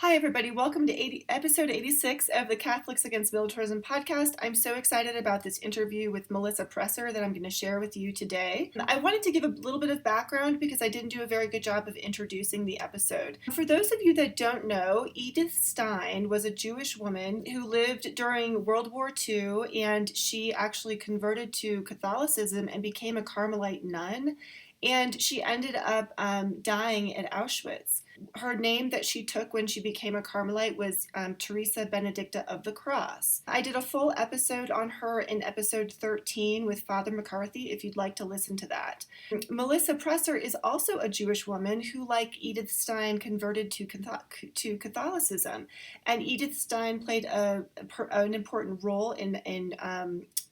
Hi, everybody. Welcome to episode 86 of the Catholics Against Militarism podcast. I'm so excited about this interview with Melissa Presser that I'm going to share with you today. I wanted to give a little bit of background because I didn't do a very good job of introducing the episode. For those of you that don't know, Edith Stein was a Jewish woman who lived during World War II, and she actually converted to Catholicism and became a Carmelite nun. And she ended up dying at Auschwitz. Her name that she took when she became a Carmelite was Teresa Benedicta of the Cross. I did a full episode on her in episode 13 with Father McCarthy, if you'd like to listen to that. Melissa Presser is also a Jewish woman who, like Edith Stein, converted to Catholicism. And Edith Stein played an important role in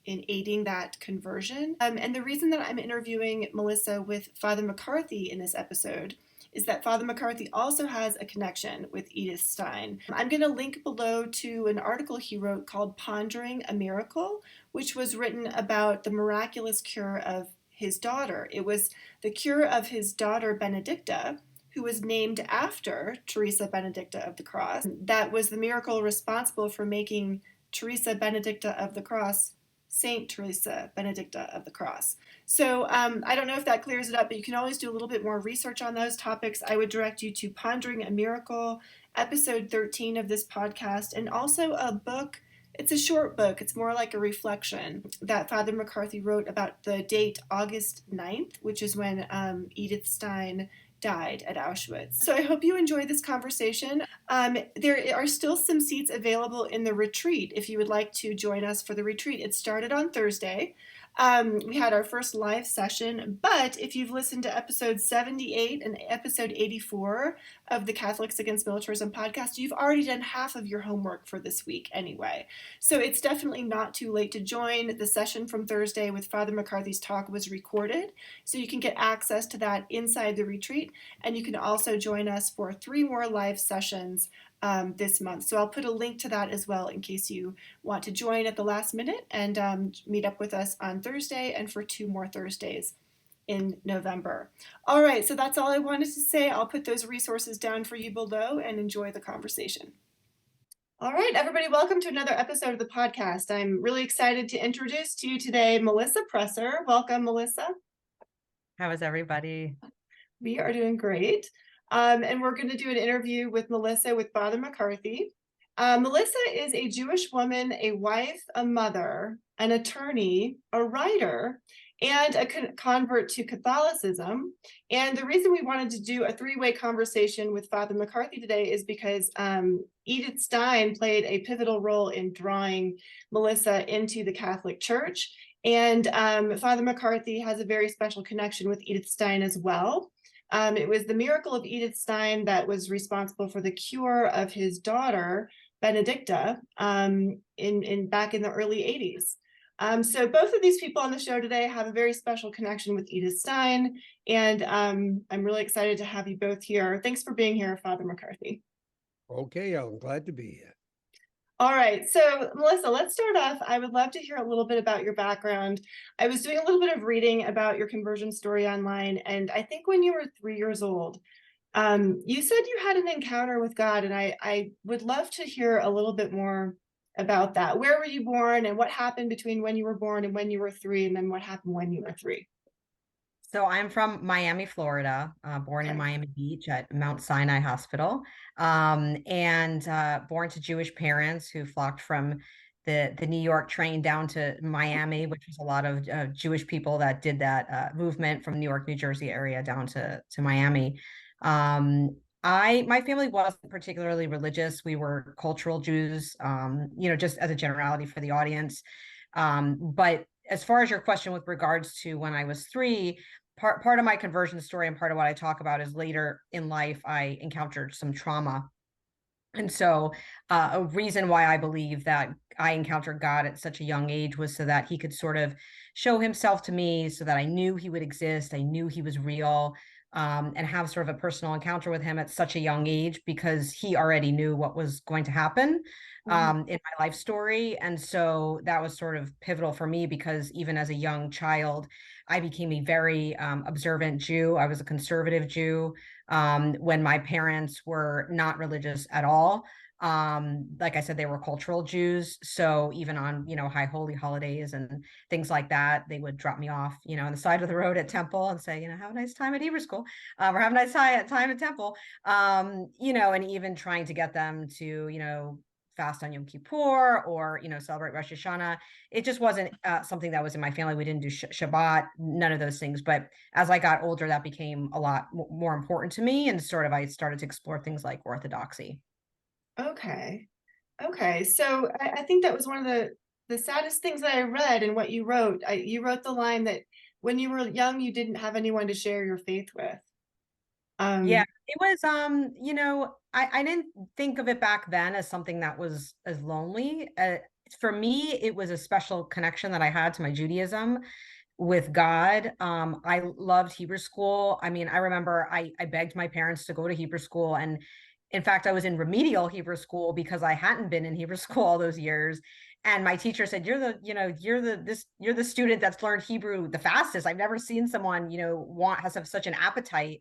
aiding that conversion. And the reason that I'm interviewing Melissa with Father McCarthy in this episode is that Father McCarthy also has a connection with Edith Stein. I'm going to link below to an article he wrote called Pondering a Miracle, which was written about the miraculous cure of his daughter. It was the cure of his daughter Benedicta, who was named after Teresa Benedicta of the Cross. That was the miracle responsible for making Teresa Benedicta of the Cross Saint Teresa Benedicta of the Cross. So I don't know if that clears it up, but you can always do a little bit more research on those topics. I would direct you to Pondering a Miracle, episode 13 of this podcast, and also a book. It's a short book. It's more like a reflection that Father McCarthy wrote about the date August 9th, which is when Edith Stein died at Auschwitz. So I hope you enjoy this conversation. There are still some seats available in the retreat if you would like to join us for the retreat. It started on Thursday. We had our first live session, but if you've listened to episode 78 and episode 84 of the Catholics Against Militarism podcast, you've already done half of your homework for this week anyway. So it's definitely not too late to join. The session from Thursday with Father McCarthy's talk was recorded, so you can get access to that inside the retreat, and you can also join us for 3 more live sessions this month. So I'll put a link to that as well in case you want to join at the last minute and meet up with us on Thursday and for 2 more Thursdays in November. All right, so that's all I wanted to say. I'll put those resources down for you below and enjoy the conversation. All right, everybody, welcome to another episode of the podcast. I'm really excited to introduce to you today Melissa Presser. Welcome, Melissa. How is everybody? We are doing great. And we're going to do an interview with Melissa with Father McCarthy. Melissa is a Jewish woman, a wife, a mother, an attorney, a writer, and a convert to Catholicism. And the reason we wanted to do a 3-way conversation with Father McCarthy today is because Edith Stein played a pivotal role in drawing Melissa into the Catholic Church. And Father McCarthy has a very special connection with Edith Stein as well. It was the miracle of Edith Stein that was responsible for the cure of his daughter, Benedicta, back in the early 80s. So both of these people on the show today have a very special connection with Edith Stein, and I'm really excited to have you both here. Thanks for being here, Father McCarthy. Okay, I'm glad to be here. All right, so Melissa, let's start off. I would love to hear a little bit about your background. I was doing a little bit of reading about your conversion story online, and I think when you were 3 years old, you said you had an encounter with God, and I would love to hear a little bit more about that. Where were you born, and what happened between when you were born and when you were 3, and then what happened when you were 3? So I'm from Miami, Florida, born in Miami Beach at Mount Sinai Hospital, and born to Jewish parents who flocked from the New York train down to Miami, which was a lot of Jewish people that did that movement from New York, New Jersey area down to Miami. My family wasn't particularly religious. We were cultural Jews, just as a generality for the audience. But as far as your question with regards to when I was 3, part of my conversion story and part of what I talk about is later in life, I encountered some trauma. And so a reason why I believe that I encountered God at such a young age was so that he could sort of show himself to me, so that I knew he would exist. I knew he was real, and have sort of a personal encounter with him at such a young age, because he already knew what was going to happen in my life story. And so that was sort of pivotal for me, because even as a young child, I became a very observant Jew. I was a conservative Jew. when my parents were not religious at all. Like I said, they were cultural Jews. So even on, high holy holidays and things like that, they would drop me off, on the side of the road at Temple and say, have a nice time at Hebrew school, or have a nice time at Temple. And even trying to get them to, fast on Yom Kippur or, celebrate Rosh Hashanah. It just wasn't something that was in my family. We didn't do Shabbat, none of those things. But as I got older, that became a lot more important to me. And I started to explore things like Orthodoxy. Okay. Okay. So I think that was one of the saddest things that I read in what you wrote. You wrote the line that when you were young, you didn't have anyone to share your faith with. Yeah, it was, I didn't think of it back then as something that was as lonely. For me, it was a special connection that I had to my Judaism with God. I loved Hebrew school. I mean, I remember I begged my parents to go to Hebrew school. And in fact, I was in remedial Hebrew school because I hadn't been in Hebrew school all those years. And my teacher said, you're the student that's learned Hebrew the fastest. I've never seen someone, have such an appetite.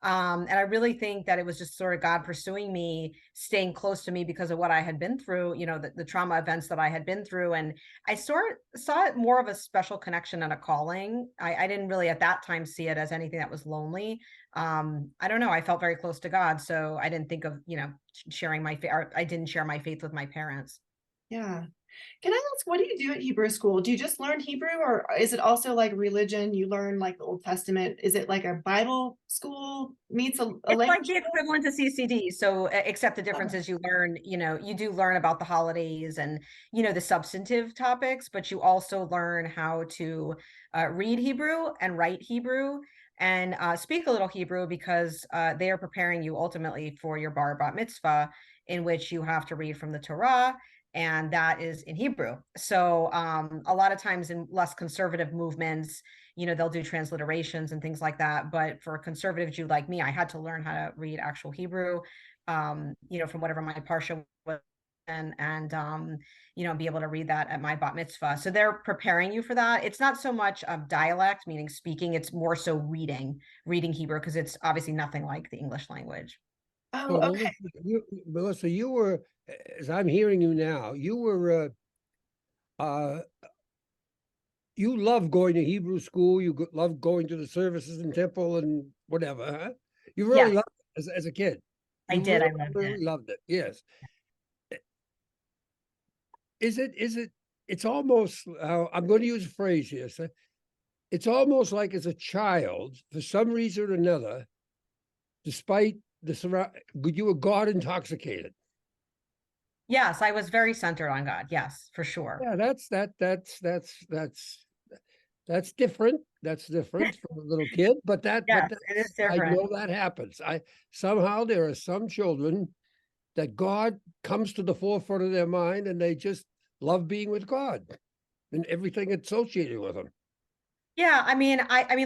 And I really think that it was just sort of God pursuing me, staying close to me because of what I had been through, the trauma events that I had been through. And I saw it more of a special connection and a calling. I didn't really at that time see it as anything that was lonely. I don't know. I felt very close to God. So I didn't think of, sharing my faith. I didn't share my faith with my parents. Yeah. Can I ask, what do you do at Hebrew school? Do you just learn Hebrew, or is it also like religion? You learn like the Old Testament? Is it like a Bible school meets a It's like language the school? equivalent to CCD. So, except the difference is you learn, you do learn about the holidays and, the substantive topics, but you also learn how to read Hebrew and write Hebrew and speak a little Hebrew because they are preparing you ultimately for your bar bat mitzvah, in which you have to read from the Torah. And that is in Hebrew. So a lot of times in less conservative movements, they'll do transliterations and things like that. But for a conservative Jew like me, I had to learn how to read actual Hebrew, from whatever my parsha was, and be able to read that at my bat mitzvah. So they're preparing you for that. It's not so much dialect, meaning speaking. It's more so reading Hebrew, because it's obviously nothing like the English language. Oh, So okay. Melissa, you were, as I'm hearing you now, uh, you love going to Hebrew school. You love going to the services in temple and whatever, huh? You really Yes, loved it as a kid. I You did. really, I loved it. really loved it. Yes. Is it, it's almost, I'm going to use a phrase here. So it's almost like as a child, for some reason or another, despite you were God intoxicated. Yes, I was very centered on God. Yes, for sure. Yeah, that's different. That's different from a little kid, but Yes, it is I different. know that happens. I somehow there are some children that God comes to the forefront of their mind and they just love being with God and everything associated with him. Yeah, I mean,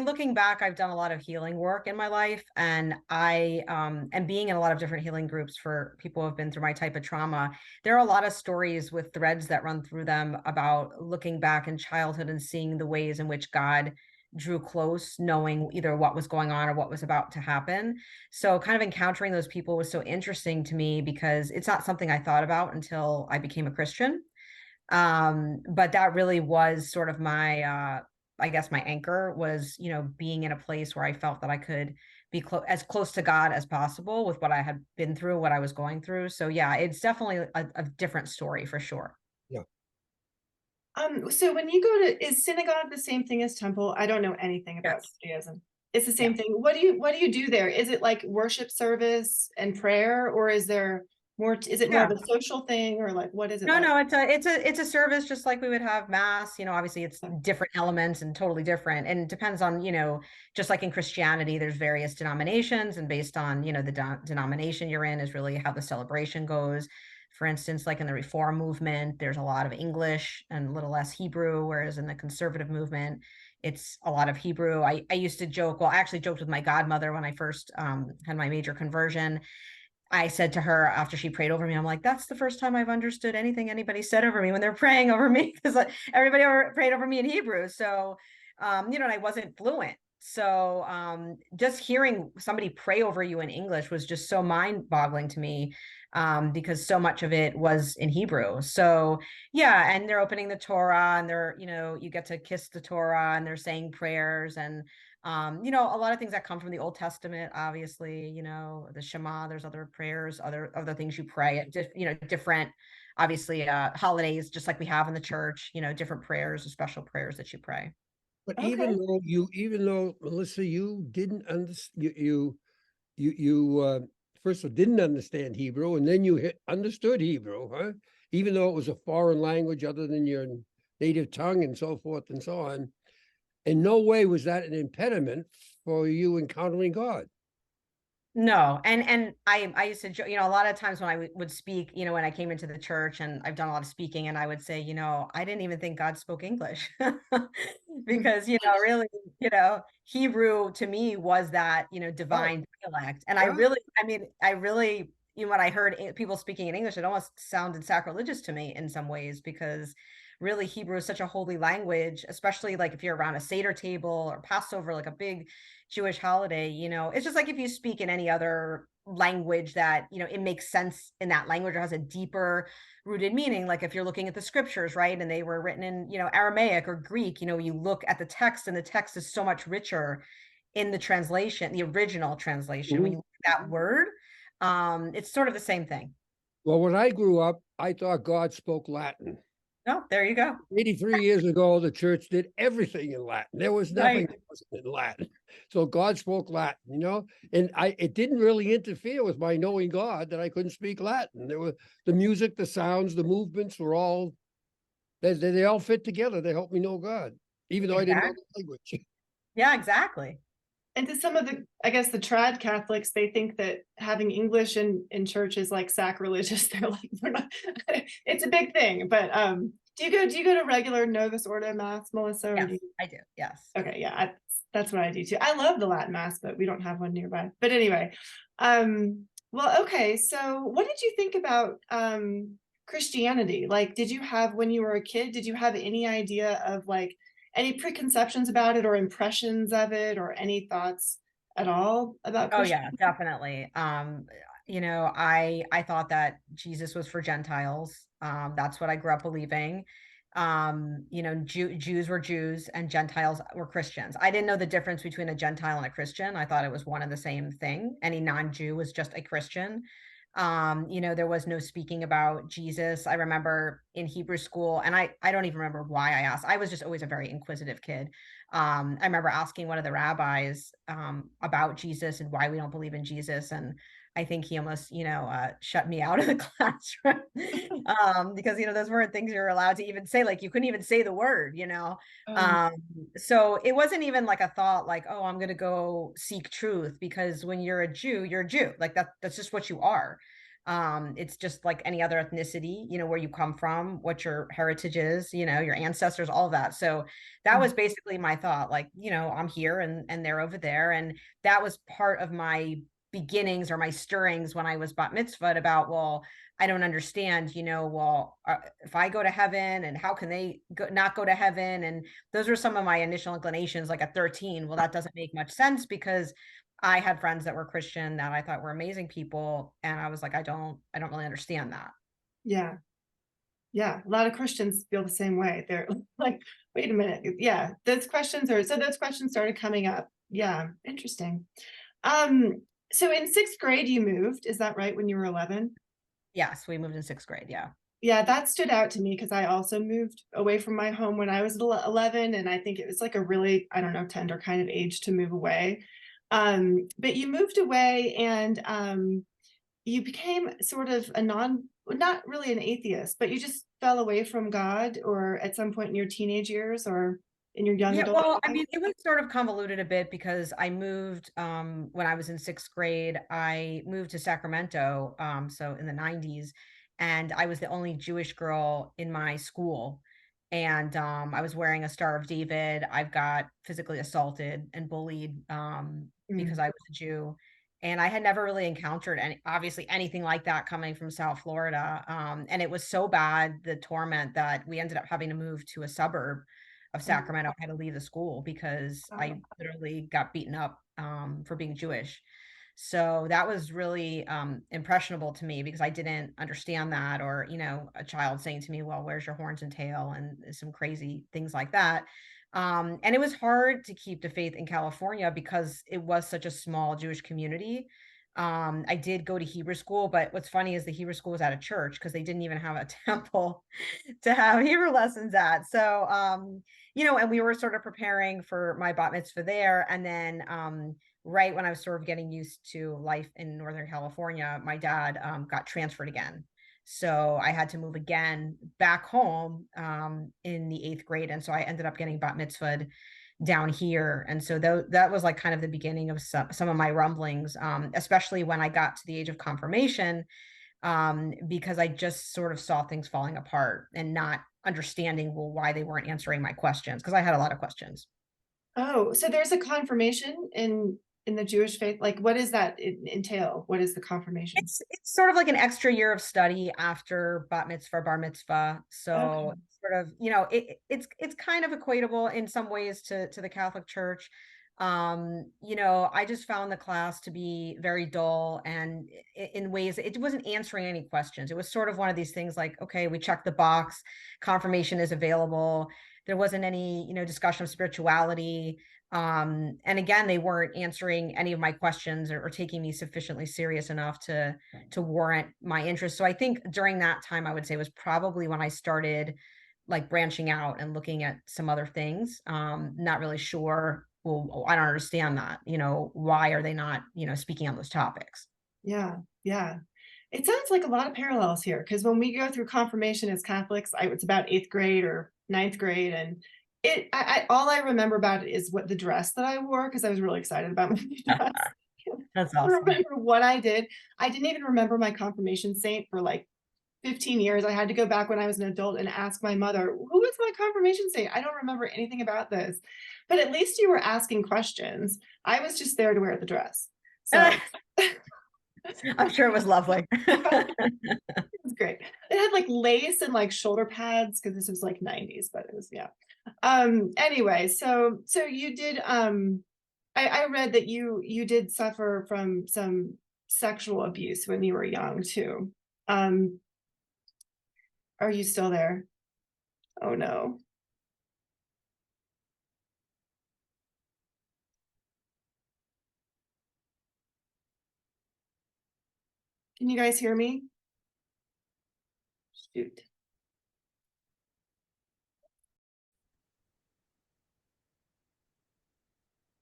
looking back, I've done a lot of healing work in my life, and and being in a lot of different healing groups for people who have been through my type of trauma. There are a lot of stories with threads that run through them about looking back in childhood and seeing the ways in which God drew close, knowing either what was going on or what was about to happen. So kind of encountering those people was so interesting to me because it's not something I thought about until I became a Christian. But that really was sort of my I guess my anchor was, being in a place where I felt that I could be as close to God as possible with what I had been through, what I was going through. So yeah, it's definitely a different story for sure. Yeah. So when you go to, is synagogue the same thing as temple? I don't know anything about Yes. Judaism. It's the Yeah. same thing. What do you do there? Is it like worship service and prayer, or is it more of Yeah. a social thing, or like what is it No, like? no, it's a service just like we would have mass. Obviously it's different elements and totally different. And it depends on, just like in Christianity, there's various denominations, and based on, the denomination you're in is really how the celebration goes. For instance, like in the Reform movement, there's a lot of English and a little less Hebrew, whereas in the conservative movement, it's a lot of Hebrew. I used to joke, well, I actually joked with my godmother when I first had my major conversion. I said to her after she prayed over me, I'm like, that's the first time I've understood anything anybody said over me when they're praying over me, because everybody prayed over me in Hebrew. So, and I wasn't fluent. So just hearing somebody pray over you in English was just so mind-boggling to me, because so much of it was in Hebrew. So yeah, and they're opening the Torah, and they're, you get to kiss the Torah, and they're saying prayers, and a lot of things that come from the Old Testament, obviously, the Shema, there's other prayers, other things you pray at different, obviously, holidays, just like we have in the church, different prayers, special prayers that you pray. But Okay. even though Melissa, you didn't understand, you first of all didn't understand Hebrew, and then you understood Hebrew, huh? Even though it was a foreign language other than your native tongue and so forth and so on. In no way was that an impediment for you encountering God. No, and I used to, a lot of times when I would speak, when I came into the church, and I've done a lot of speaking, and I would say, I didn't even think God spoke English, because, really, Hebrew to me was that, Oh, divine dialect. And right. I really, when I heard people speaking in English, it almost sounded sacrilegious to me in some ways, because really Hebrew is such a holy language, especially like if you're around a Seder table or Passover, like a big Jewish holiday, it's just like if you speak in any other language that, it makes sense in that language, or has a deeper rooted meaning. Like if you're looking at the scriptures, right, and they were written in, Aramaic or Greek, you look at the text, and the text is so much richer in the translation, the original translation. When Mhm. you look at that word, it's sort of the same thing. Well, when I grew up, I thought God spoke Latin. Oh, there you go. 83 years ago, the church did everything in Latin. There was nothing Right. that wasn't in Latin. So God spoke Latin, and it didn't really interfere with my knowing God that I couldn't speak Latin. There were the music, the sounds, the movements were all they all fit together. They helped me know God, even though I didn't know Exactly. the language. Yeah, exactly. And to some of the, I guess, the trad Catholics, they think that having English in church is like sacrilegious. They're like, we're not. It's a big thing. But do you go to regular Novus Ordo mass, Melissa, or do Yes, you? I do. Yes. Okay, yeah, that's what I do too. I love the Latin mass, but we don't have one nearby. But anyway, well, okay. So, what did you think about Christianity? Like, did you have, when you were a kid, did you have any idea of like any preconceptions about it or impressions of it or any thoughts at all about Oh yeah, Christianity? definitely. I thought that Jesus was for Gentiles. That's what I grew up believing. Jews were Jews and Gentiles were Christians. I didn't know the difference between a Gentile and a Christian. I thought it was one and the same thing. Any non-Jew was just a Christian. There was no speaking about Jesus. I remember in Hebrew school, and I don't even remember why I asked. I was just always a very inquisitive kid. I remember asking one of the rabbis about Jesus and why we don't believe in Jesus. And I think he almost, shut me out of the classroom, because, those weren't things you're allowed to even say. Like you couldn't even say the word. Um, Um, so it wasn't even like a thought like, oh, I'm going to go seek truth, because when you're a Jew, you're a Jew. Like that's just what you are. It's just like any other ethnicity, where you come from, what your heritage is, your ancestors, all that. So that was basically my thought, like, I'm here and they're over there. And that was part of my beginnings or my stirrings when I was bat mitzvahed about, well, I don't understand, well, if I go to heaven, and how can they not go to heaven? And those were some of my initial inclinations, like at 13. Well, that doesn't make much sense, because I had friends that were Christian that I thought were amazing people. And I was like, I don't really understand that. yeah, yeah. A lot of Christians feel the same way. They're like, wait a minute. Yeah, those questions started coming up. Yeah, interesting. Um, so in sixth grade, you moved, is that right, when you were 11? Yes, we moved in sixth grade. Yeah. Yeah, that stood out to me because I also moved away from my home when I was 11, and I think it was like a really, I don't know, tender kind of age to move away. But you moved away, and you became sort of not really an atheist, but you just fell away from God, or at some point in your teenage years or in your young Yeah, adult well, I life. mean, it was sort of convoluted a bit, because I moved when I was in sixth grade. I moved to Sacramento, so in the 90s, and I was the only Jewish girl in my school. And I was wearing a Star of David. I've got physically assaulted and bullied because Mm, I was a Jew. And I had never really encountered obviously anything like that coming from South Florida. And it was so bad, the torment, that we ended up having to move to a suburb, of Sacramento. I had to leave the school because I Oh. literally got beaten up for being Jewish. So that was really impressionable to me because I didn't understand that, or, a child saying to me, well, where's your horns and tail, and some crazy things like that. And it was hard to keep the faith in California because it was such a small Jewish community. I did go to Hebrew school, but what's funny is the Hebrew school was at a church because they didn't even have a temple to have Hebrew lessons at. So, and we were sort of preparing for my bat mitzvah there. And then, right when I was sort of getting used to life in Northern California, my dad got transferred again. So I had to move again back home in the 8th grade. And so I ended up getting bat mitzvahed down here. And so that was like kind of the beginning of some of my rumblings, especially when I got to the age of confirmation, because I just sort of saw things falling apart and not understanding, well, why they weren't answering my questions, because I had a lot of questions. Oh, so there's a confirmation in the Jewish faith. Like, what does that entail? What is the confirmation? It's sort of like an extra year of study after bat mitzvah, bar mitzvah. So Okay. sort of, it's kind of equatable in some ways to the Catholic Church. I just found the class to be very dull, and in ways it wasn't answering any questions. It was sort of one of these things like, okay, we checked the box, confirmation is available. There wasn't any, discussion of spirituality. And again, they weren't answering any of my questions, or taking me sufficiently serious enough to warrant my interest. So I think during that time, I would say was probably when I started like branching out and looking at some other things. Not really sure. Well, I don't understand that. Why are they not, speaking on those topics? Yeah. Yeah. It sounds like a lot of parallels here, because when we go through confirmation as Catholics, it's about 8th grade or 9th grade, and all I remember about it is what the dress that I wore, because I was really excited about my new dress. That's I don't awesome. remember what I did. I didn't even remember my confirmation saint for like 15 years. I had to go back when I was an adult and ask my mother, who is my confirmation saint? I don't remember anything about this. But at least you were asking questions. I was just there to wear the dress. So I'm sure it was lovely. it was great. It had like lace and like shoulder pads, because this was like 90s, but it was, yeah. Anyway, so you did I read that you did suffer from some sexual abuse when you were young too. Um, are you still there? Oh no. Can you guys hear me? Shoot.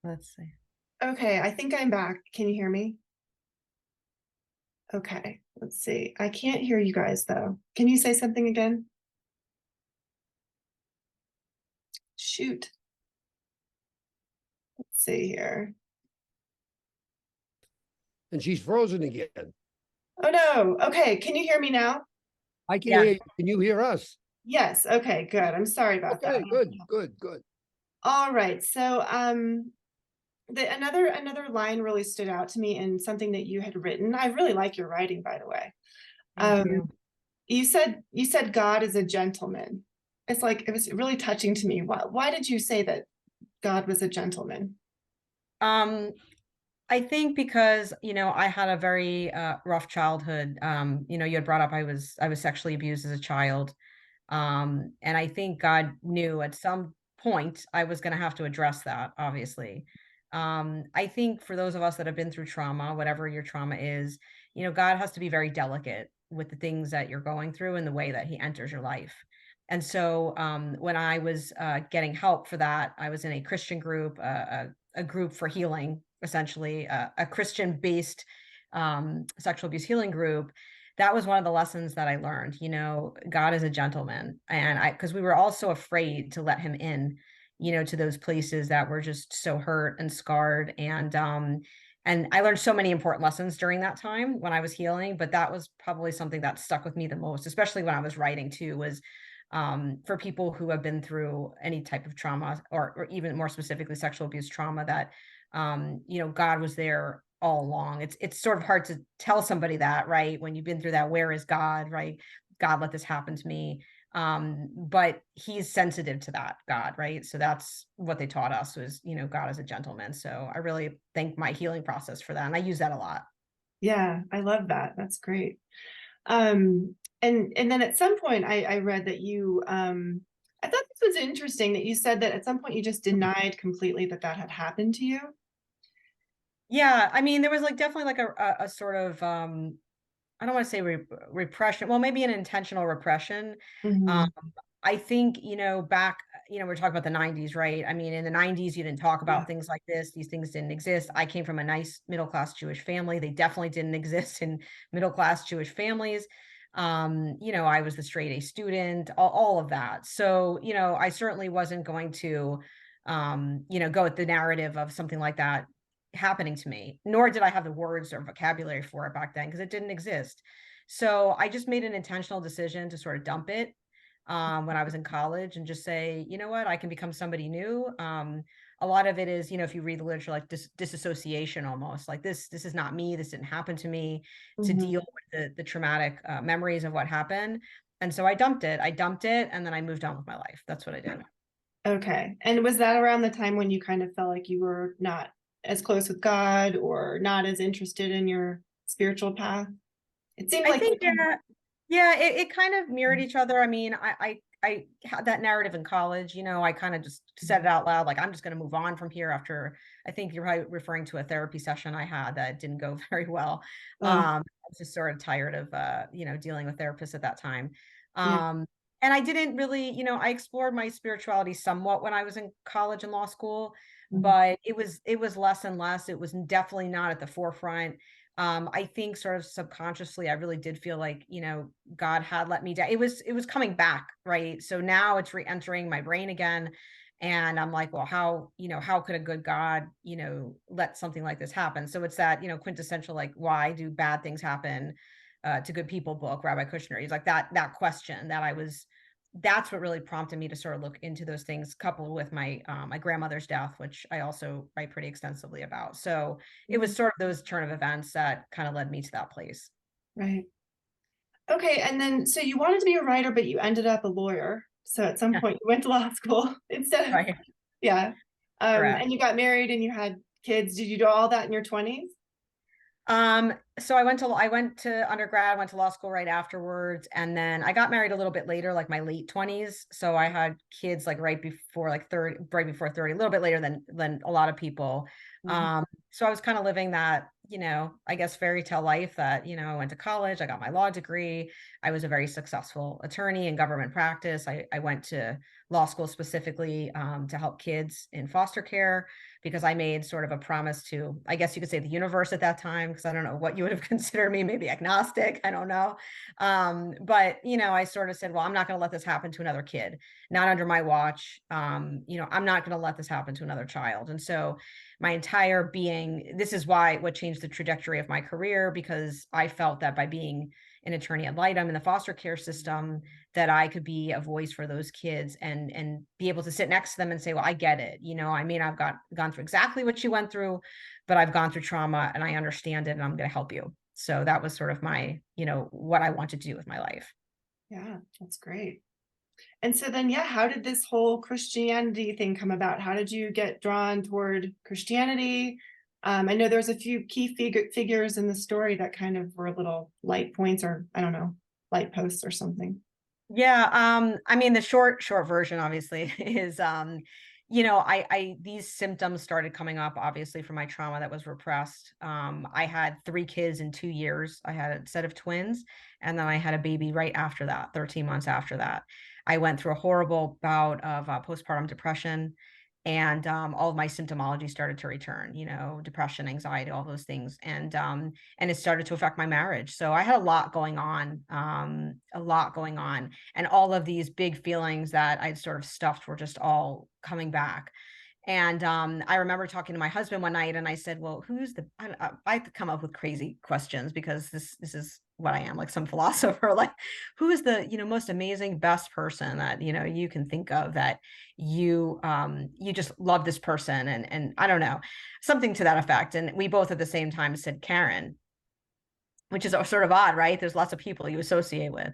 Let's see. Okay, I think I'm back. Can you hear me? Okay, let's see. I can't hear you guys though. Can you say something again? Shoot. Let's see here. And she's frozen again. Oh no. Okay, can you hear me now? I can Yeah. hear you. Can you hear us? Yes. Okay, good. I'm sorry about that. Okay, good. All right. So another line really stood out to me, and something that you had written. I really like your writing, by the way. Thank you. You said God is a gentleman. It's like, it was really touching to me. Why did you say that God was a gentleman? I think because, I had a very rough childhood. You had brought up I was sexually abused as a child. And I think God knew at some point I was going to have to address that, obviously. I think for those of us that have been through trauma, whatever your trauma is, God has to be very delicate with the things that you're going through and the way that he enters your life. And so when I was getting help for that, I was in a Christian group, a group for healing, essentially a Christian-based sexual abuse healing group. That was one of the lessons that I learned. God is a gentleman, and because we were all so afraid to let him in, to those places that were just so hurt and scarred. And I learned so many important lessons during that time when I was healing, but that was probably something that stuck with me the most, especially when I was writing too, was for people who have been through any type of trauma, or even more specifically sexual abuse trauma, that God was there all along. It's sort of hard to tell somebody that, right, when you've been through that. Where is God, right? God let this happen to me. But he's sensitive to that God, right? So that's what they taught us was, God is a gentleman. So I really thank my healing process for that. And I use that a lot. Yeah, I love that. That's great. And then at some point I read that you I thought this was interesting that you said that at some point you just denied completely that that had happened to you. Yeah. I mean, there was like definitely like a sort of, I don't want to say repression. Well, maybe an intentional repression. Um, Hmm. I think, back, we're talking about the 90s, right? I mean, in the 90s, you didn't talk Yeah. about things like this. These things didn't exist. I came from a nice middle-class Jewish family. They definitely didn't exist in middle-class Jewish families. I was the straight A student, all of that. So, I certainly wasn't going to, go with the narrative of something like that happening to me, nor did I have the words or vocabulary for it back then because it didn't exist. So I just made an intentional decision to sort of dump it when I was in college and just say, you know what, I can become somebody new. A lot of it is, if you read the literature, like disassociation almost, like this is not me. This didn't happen to me, to Hmm. deal with the traumatic memories of what happened. And so I dumped it. And then I moved on with my life. That's what I did. Okay. And was that around the time when you kind of felt like you were not as close with God or not as interested in your spiritual path? It seemed I like think, yeah, yeah, it kind of mirrored each other. I mean, I had that narrative in college, I kind of just said it out loud, like, I'm just going to move on from here after, I think you're probably referring to a therapy session I had that didn't go very well. oh, I was just sort of tired of, dealing with therapists at that time. yeah. Um, and I didn't really, I explored my spirituality somewhat when I was in college and law school, Mhm. but it was less and less. It was definitely not at the forefront. I think sort of subconsciously, I really did feel like, God had let me down. It was coming back, right? So now it's re-entering my brain again. And I'm like, well, how could a good God, let something like this happen? So it's that, quintessential, like, why do bad things happen to good people book, Rabbi Kushner. He's like that question that's what really prompted me to sort of look into those things, coupled with my grandmother's death, which I also write pretty extensively about. So it Mhm. was sort of those turn of events that kind of led me to that place. Right. Okay. And then, so you wanted to be a writer, but you ended up a lawyer. So at some Yeah, point you went to law school instead of, right. yeah. Correct. And you got married and you had kids. Did you do all that in your 20s? So I went to undergrad, went to law school right afterwards, and then I got married a little bit later, like my late 20s. So I had kids like right before like 30, right before 30, a little bit later than a lot of people. Mhm. So I was kind of living that, I guess fairy tale life that, I went to college, I got my law degree. I was a very successful attorney in government practice. I went to law school specifically to help kids in foster care because I made sort of a promise to, I guess you could say, the universe at that time, because I don't know what you would have considered me, maybe agnostic, I don't know. But, I sort of said, well, I'm not going to let this happen to another kid, not under my watch. I'm not going to let this happen to another child. And so my entire being, this is what changed the trajectory of my career, because I felt that by being an attorney ad litem in the foster care system, that I could be a voice for those kids and be able to sit next to them and say, well, I get it. I mean, I've gone through exactly what you went through, but I've gone through trauma and I understand it and I'm going to help you. So that was sort of my, what I wanted to do with my life. Yeah, that's great. And so then, yeah, how did this whole Christianity thing come about? How did you get drawn toward Christianity? I know there's a few key figures in the story that kind of were little light points, or I don't know, light posts or something. Yeah, I mean the short version obviously is these symptoms started coming up obviously from my trauma that was repressed. I had 3 kids in 2 years. I had a set of twins, and then I had a baby right after that, 13 months after that. I went through a horrible bout of postpartum depression, and all of my symptomology started to return, depression, anxiety, all those things. And it started to affect my marriage. So I had a lot going on, and all of these big feelings that I'd sort of stuffed were just all coming back. And I remember talking to my husband one night, and I said, "Well, who's the?" I have to come up with crazy questions because this is what I am, like some philosopher. Like, who is the most amazing, best person that you can think of that you just love this person, and I don't know, something to that effect. And we both at the same time said Karen, which is sort of odd, right? There's lots of people you associate with.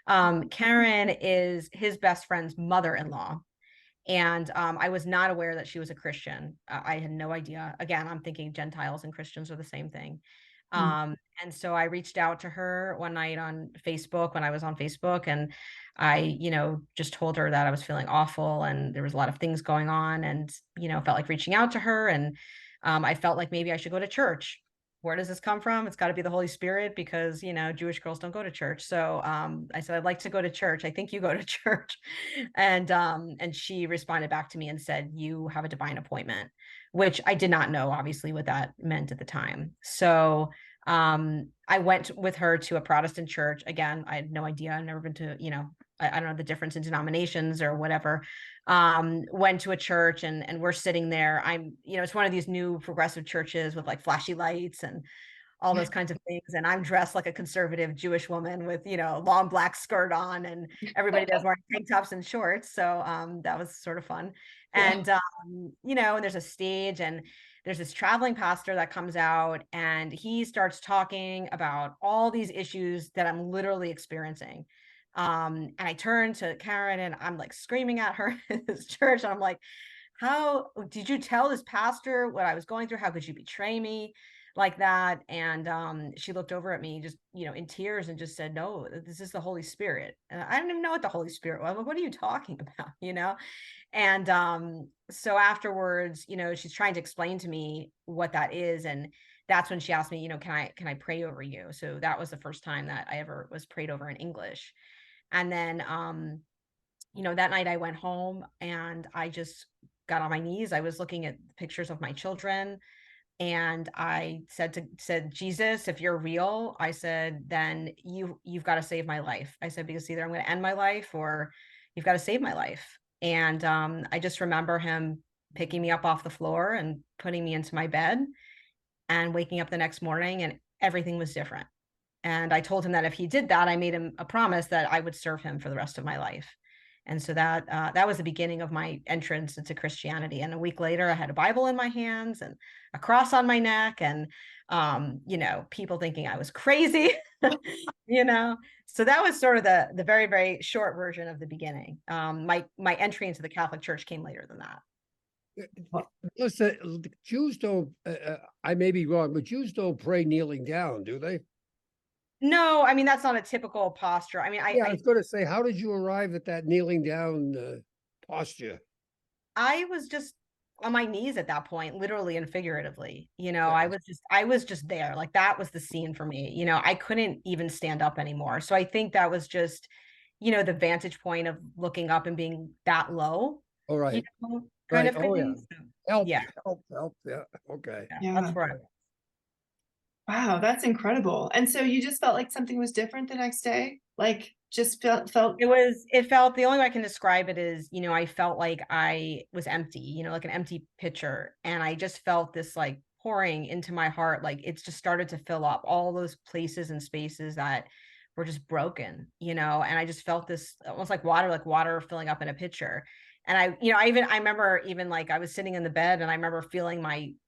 Karen is his best friend's mother-in-law. And I was not aware that she was a Christian. I had no idea. Again, I'm thinking Gentiles and Christians are the same thing. Mm. And so I reached out to her one night on Facebook when I was on Facebook, and I, just told her that I was feeling awful and there was a lot of things going on, and, felt like reaching out to her. And I felt like maybe I should go to church. Where does this come from? It's got to be the Holy Spirit, because, Jewish girls don't go to church. So I said, I'd like to go to church. I think you go to church. And she responded back to me and said, you have a divine appointment, which I did not know, obviously, what that meant at the time. So I went with her to a Protestant church. Again, I had no idea. I've never been to, I don't know the difference in denominations or whatever. Went to a church, and we're sitting there. It's one of these new progressive churches with like flashy lights and all those kinds of things. And I'm dressed like a conservative Jewish woman with, long black skirt on, and everybody there's wearing tank tops and shorts. So that was sort of fun. And, and there's a stage, and there's this traveling pastor that comes out, and he starts talking about all these issues that I'm literally experiencing. And I turned to Karen, and I'm like screaming at her in this church. And I'm like, how did you tell this pastor what I was going through? How could you betray me like that? And she looked over at me just, in tears, and just said, no, this is the Holy Spirit. And I didn't even know what the Holy Spirit was. Like, what are you talking about? And so afterwards, she's trying to explain to me what that is. And that's when she asked me, can I pray over you? So that was the first time that I ever was prayed over in English. And then, that night I went home, and I just got on my knees. I was looking at pictures of my children, and I said, Jesus, if you're real, I said, then you've got to save my life. I said, because either I'm going to end my life, or you've got to save my life. And I just remember him picking me up off the floor and putting me into my bed, and waking up the next morning, and everything was different. And I told him that if he did that, I made him a promise that I would serve him for the rest of my life. And so that was the beginning of my entrance into Christianity. And a week later, I had a Bible in my hands and a cross on my neck, and people thinking I was crazy. So that was sort of the very, very short version of the beginning. My entry into the Catholic Church came later than that. Listen, the Jews don't. I may be wrong, but Jews don't pray kneeling down, do they? No, I mean, that's not a typical posture. I mean, I was going to say, how did you arrive at that kneeling down posture? I was just on my knees at that point, literally and figuratively. Yeah. I was just there. Like, that was the scene for me. I couldn't even stand up anymore. So I think that was just, the vantage point of looking up and being that low. All right. Kind Right. of Oh, thing. yeah. So, yeah. Help. Yeah. Okay. Yeah, Yeah. that's where I was. Wow, that's incredible. And so you just felt like something was different the next day? Like, just felt It felt, the only way I can describe it is, I felt like I was empty, like an empty pitcher. And I just felt this like pouring into my heart. Like, it's just started to fill up all those places and spaces that were just broken, and I just felt this almost like water filling up in a pitcher. And I remember even like I was sitting in the bed, and I remember feeling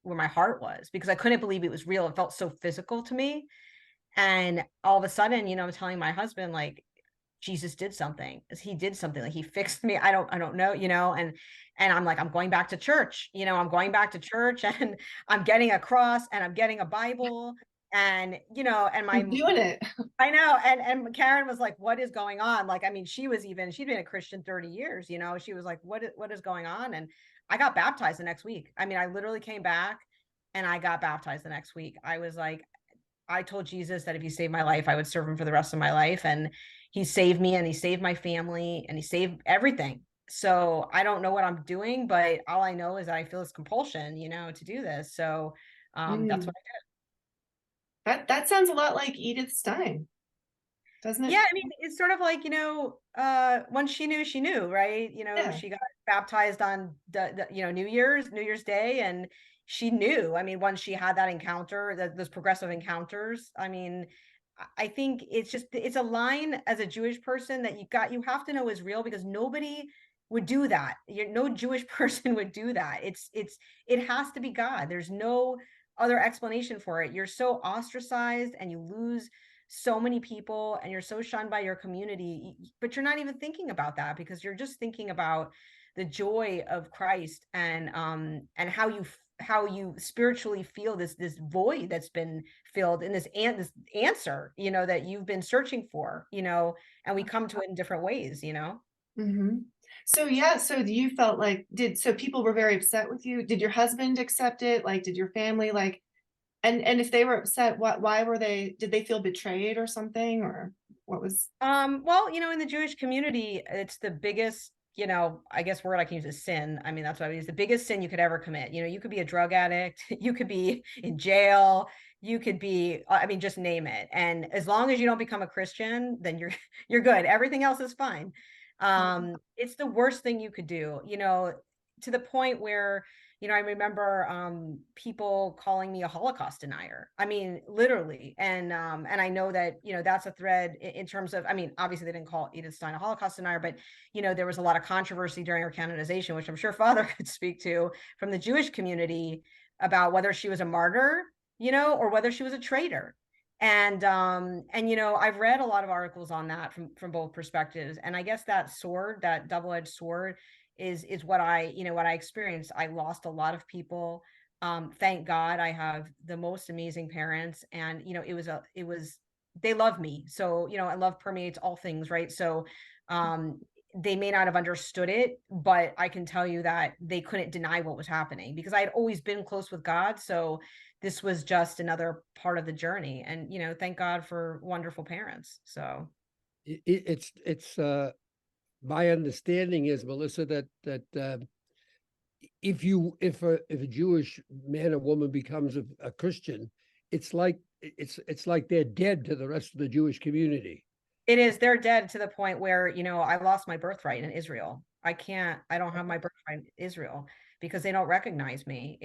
where my heart was, because I couldn't believe it was real. It felt so physical to me. And all of a sudden, I'm telling my husband, like, Jesus did something. He did something, like he fixed me. I don't know, and I'm like, I'm going back to church, I'm going back to church, and I'm getting a cross, and I'm getting a Bible, and, and I'm doing it. I know. And Karen was like, what is going on? Like, I mean, she'd been a Christian 30 years, she was like, what is going on? And I got baptized the next week. I mean, I literally came back and I got baptized the next week. I was like, I told Jesus that if he saved my life, I would serve him for the rest of my life. And he saved me, and he saved my family, and he saved everything. So I don't know what I'm doing, but all I know is that I feel this compulsion, to do this. So that's what I did. That sounds a lot like Edith Stein, doesn't it? Yeah, I mean, it's sort of like, when she knew, right? Yeah. She got baptized on New Year's Day, and she knew. I mean, once she had that encounter, those progressive encounters, I mean, I think it's a line as a Jewish person that you have to know is real, because nobody would do that. No Jewish person would do that. It has to be God. There's no other explanation for it. You're so ostracized, and you lose so many people and you're so shunned by your community, but you're not even thinking about that because you're just thinking about the joy of Christ and how you spiritually feel this void that's been filled in this answer, that you've been searching for, and we come to it in different ways. Mm-hmm. So yeah, so you felt like so people were very upset with you. Did your husband accept it? Like, did your family like, and if they were upset, why were they? Did they feel betrayed or something, or what was? Well, in the Jewish community, it's the biggest, I guess word I can use is sin. I mean, that's what I use. The biggest sin you could ever commit. You could be a drug addict, you could be in jail, you could be, I mean, just name it. And as long as you don't become a Christian, then you're good. Everything else is fine. It's the worst thing you could do, to the point where I remember people calling me a Holocaust denier. I mean, literally. And I know that, that's a thread in terms of, I mean, obviously they didn't call Edith Stein a Holocaust denier, but, there was a lot of controversy during her canonization, which I'm sure Father could speak to, from the Jewish community about whether she was a martyr, or whether she was a traitor. And I've read a lot of articles on that from both perspectives. And I guess that double-edged sword is what I experienced. I lost a lot of people. Thank God I have the most amazing parents, and they love me. So, and love permeates all things, right? So they may not have understood it, but I can tell you that they couldn't deny what was happening because I had always been close with God. So this was just another part of the journey. And, thank God for wonderful parents. So It's my understanding is, Melissa, that if a Jewish man or woman becomes a Christian, it's like they're dead to the rest of the Jewish community. it is. They're dead to the point where, I lost my birthright in Israel. I don't have my birthright in Israel because they don't recognize me.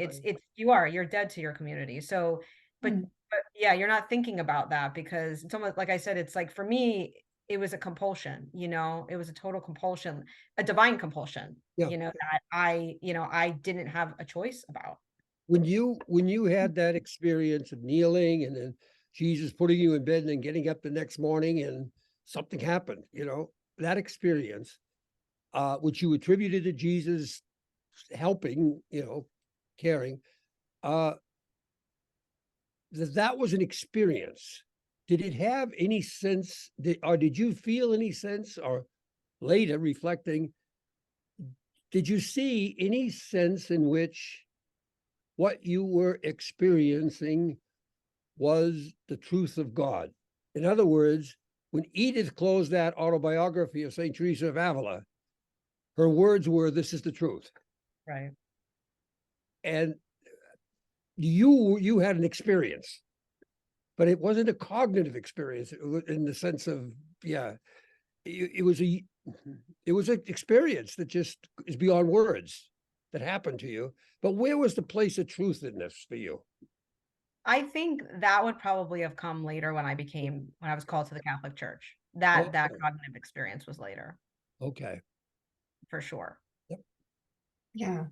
You're dead to your community. So, but yeah, you're not thinking about that because it's almost like I said, it's like for me, it was a compulsion, it was a total compulsion, a divine compulsion, Yeah. that I didn't have a choice about. When you had that experience of kneeling and then Jesus putting you in bed and then getting up the next morning and something happened, that experience, which you attributed to Jesus helping, caring, that was an experience. Did it have any sense, or did you feel any sense, or later reflecting, did you see any sense in which what you were experiencing was the truth of God? In other words, when Edith closed that autobiography of St. Teresa of Avila, her words were, "This is the truth." Right. And you had an experience, but it wasn't a cognitive experience in the sense of, it was an experience that just is beyond words that happened to you. But where was the place of truth in this for you? I think that would probably have come later when I was called to the Catholic Church. That cognitive experience was later. Okay. For sure. Yep. Yeah.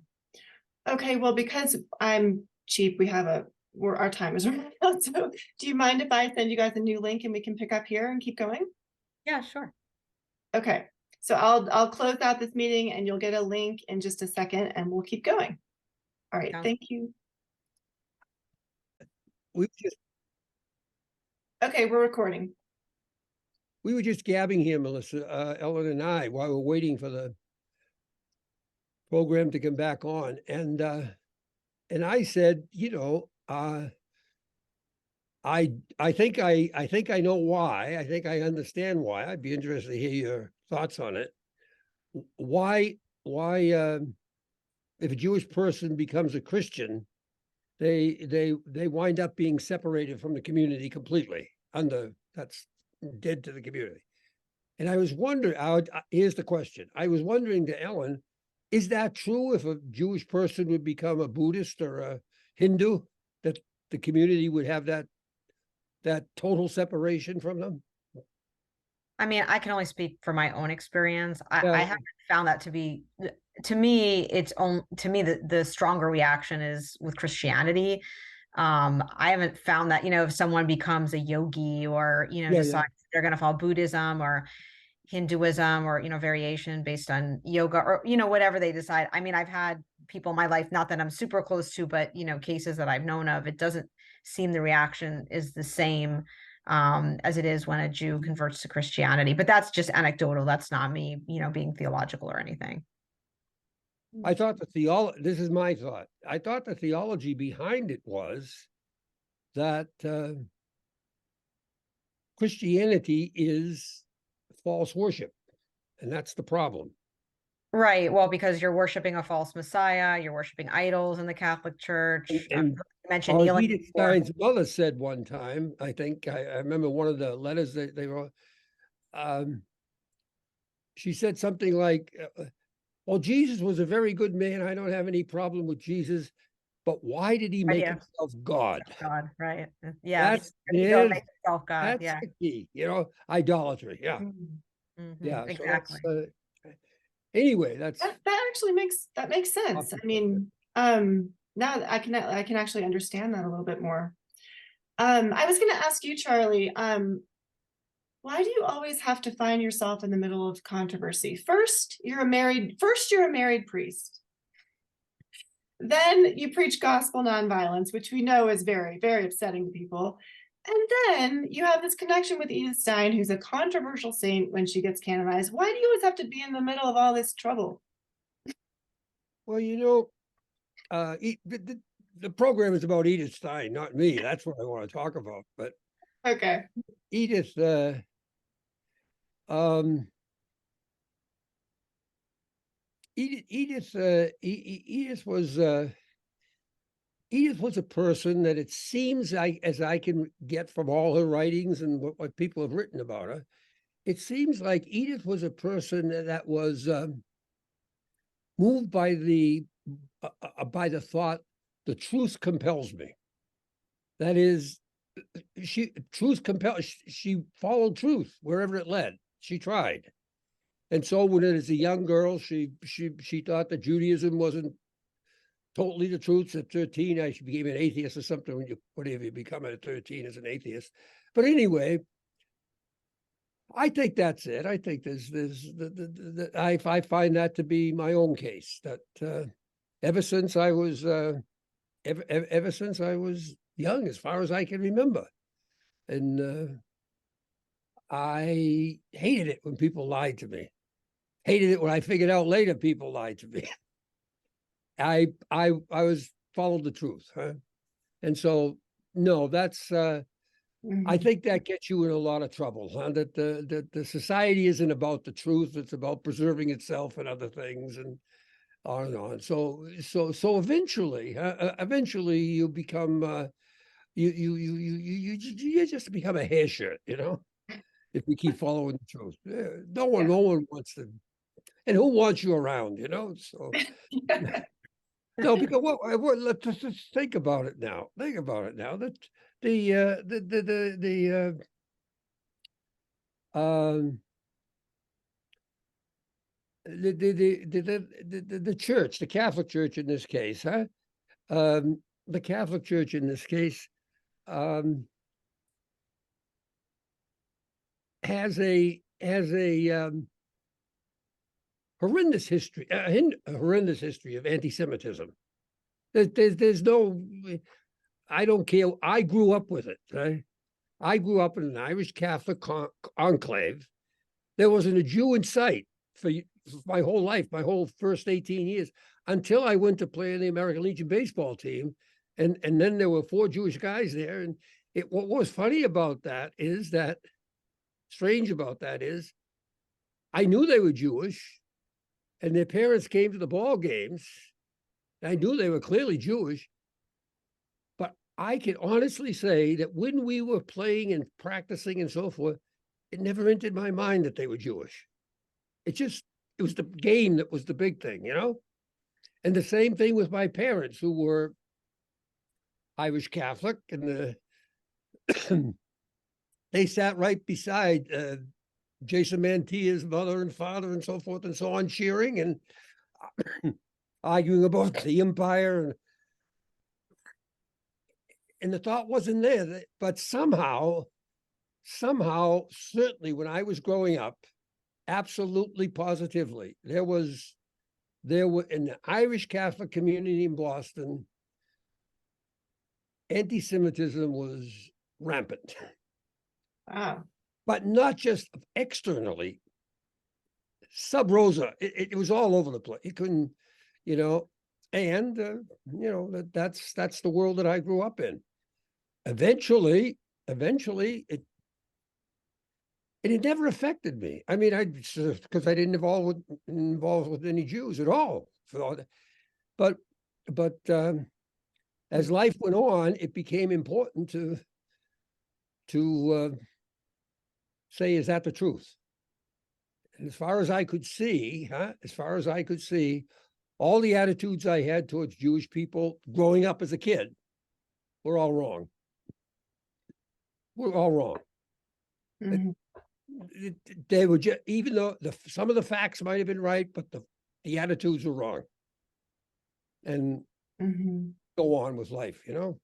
Okay, well, because I'm cheap, our time is running out. So do you mind if I send you guys a new link and we can pick up here and keep going? Yeah, sure. Okay, so I'll close out this meeting and you'll get a link in just a second and we'll keep going. All right, thank you. Okay, we're recording. We were just gabbing here, Melissa, Ellen and I, while we're waiting for the program to come back on. And I said, I think I know why. I think I understand why. I'd be interested to hear your thoughts on it. Why if a Jewish person becomes a Christian, they wind up being separated from the community completely. That's dead to the community. And I was wondering, here's the question. I was wondering to Ellen, is that true if a Jewish person would become a Buddhist or a Hindu, that the community would have that total separation from them? I mean, I can only speak for my own experience. I haven't found that to be, to me, the stronger reaction is with Christianity. I haven't found that, if someone becomes a yogi or, Yeah, yeah. decides they're going to follow Buddhism or Hinduism or, variation based on yoga or, whatever they decide. I mean, I've had people in my life, not that I'm super close to, but, cases that I've known of, it doesn't seem the reaction is the same as it is when a Jew converts to Christianity. But that's just anecdotal. That's not me, being theological or anything. I thought this is my thought. I thought the theology behind it was that Christianity is false worship, and that's the problem. Right. Well, because you're worshiping a false Messiah, you're worshiping idols in the Catholic Church. And You mentioned kneeling Edith before. Stein's mother said one time, I think, I remember one of the letters that they wrote, she said something like, well, Jesus was a very good man. I don't have any problem with Jesus, but why did he make himself God? God, right. Yeah. That's Don't make yourself God. that's the key, idolatry. Yeah. Mm-hmm. Yeah. Exactly. So that's anyway, that actually makes sense. I mean, now I can actually understand that a little bit more. I was going to ask you, Charlie, why do you always have to find yourself in the middle of controversy? First, you're a married priest. Then you preach gospel nonviolence, which we know is very, very upsetting to people. And then you have this connection with Edith Stein, who's a controversial saint when she gets canonized. Why do you always have to be in the middle of all this trouble? well, the program is about Edith Stein, not me. That's what I want to talk about. But okay, Edith, Edith was a person that it seems as I can get from all her writings and what people have written about her, it seems like Edith was a person that was moved by the thought, the truth compels me. That is, she followed truth wherever it led. She tried. And so when as a young girl, she thought that Judaism wasn't totally the truth. At 13, she became an atheist or something. Whatever you become at 13 as an atheist. But anyway, I think that's it. I think I find that to be my own case. That ever since I was young, as far as I can remember, and I hated it when people lied to me. Hated it when I figured out later people lied to me. I followed the truth, huh? And so no, that's I think that gets you in a lot of trouble, huh? That the society isn't about the truth; it's about preserving itself and other things, and on and on. So eventually, you become you just become a hair shirt, if you keep following the truth. No one wants to, and who wants you around, So no, because let's just think about it now. Think about it now. That the church, the Catholic Church in this case, huh? The Catholic Church in this case has a horrendous history of anti-Semitism. There's no, I don't care. I grew up with it. Right? I grew up in an Irish Catholic enclave. There wasn't a Jew in sight for my whole life, my whole first 18 years, until I went to play in the American Legion baseball team. And then there were 4 Jewish guys there. And what was funny about that is strange about that is, I knew they were Jewish, and their parents came to the ball games. I knew they were clearly Jewish, but I can honestly say that when we were playing and practicing and so forth, it never entered my mind that they were Jewish. It was the game that was the big thing, And the same thing with my parents, who were Irish Catholic, and they sat right beside Jason Mantia's mother and father and so forth and so on, cheering and arguing about the empire. and the thought wasn't there, but somehow, certainly when I was growing up, absolutely positively, there were in the Irish Catholic community in Boston, anti-Semitism was rampant. Wow. But not just externally, sub rosa, it was all over the place. You couldn't, and that's the world that I grew up in. Eventually, it never affected me. I mean, because I didn't involved with any Jews at all. But as life went on, it became important to say, is that the truth? And as far as I could see, all the attitudes I had towards Jewish people growing up as a kid were all wrong. Mhm. They were just, even though some of the facts might have been right, but the attitudes were wrong. And go on with life, No,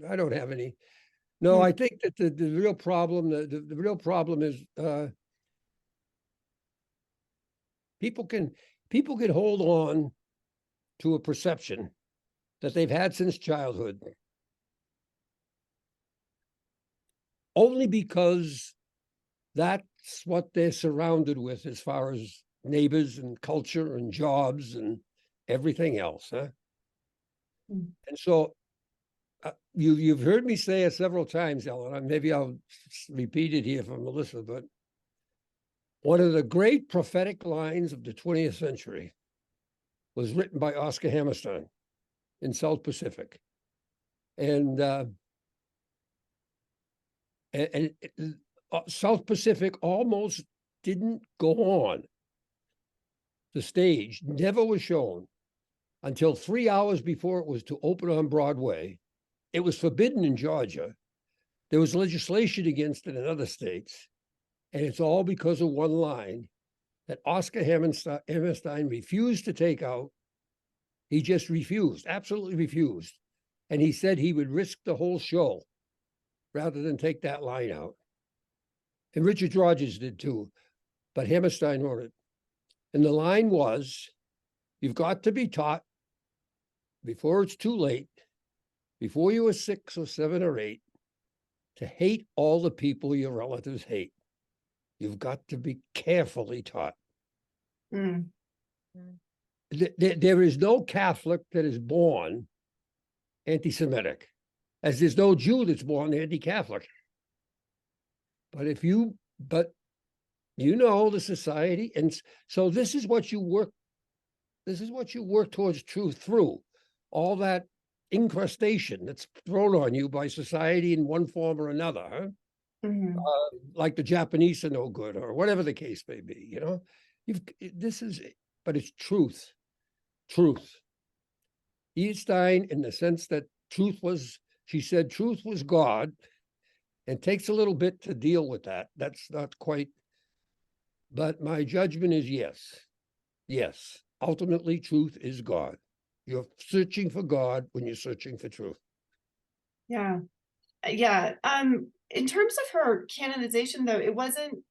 I don't have any. No, I think that the real problem, the real problem is people can hold on to a perception that they've had since childhood only because that's what they're surrounded with as far as neighbors and culture and jobs and everything else, huh? And so you've heard me say it several times, Ellen. Maybe I'll repeat it here for Melissa, but one of the great prophetic lines of the 20th century was written by Oscar Hammerstein in South Pacific. And South Pacific almost didn't go on. The stage never was shown until 3 hours before it was to open on Broadway. It was forbidden in Georgia. There was legislation against it in other states. And it's all because of one line that Oscar Hammerstein refused to take out. He just refused, absolutely refused. And he said he would risk the whole show rather than take that line out. And Richard Rodgers did too, but Hammerstein wrote it. And the line was, you've got to be taught before it's too late, before you were 6 or 7 or 8, to hate all the people your relatives hate. You've got to be carefully taught. There is no Catholic that is born anti-Semitic, as there's no Jew that's born anti-Catholic. But the society, and so this is what you work towards truth through all that incrustation that's thrown on you by society in one form or another, huh? Like the Japanese are no good, or whatever the case may be, but it's truth. Edith Stein, in the sense that she said truth was God, and takes a little bit to deal with that. That's not quite, but my judgment is yes. Ultimately, truth is God. You're searching for God when you're searching for truth. Yeah. In terms of her canonization, though, it wasn't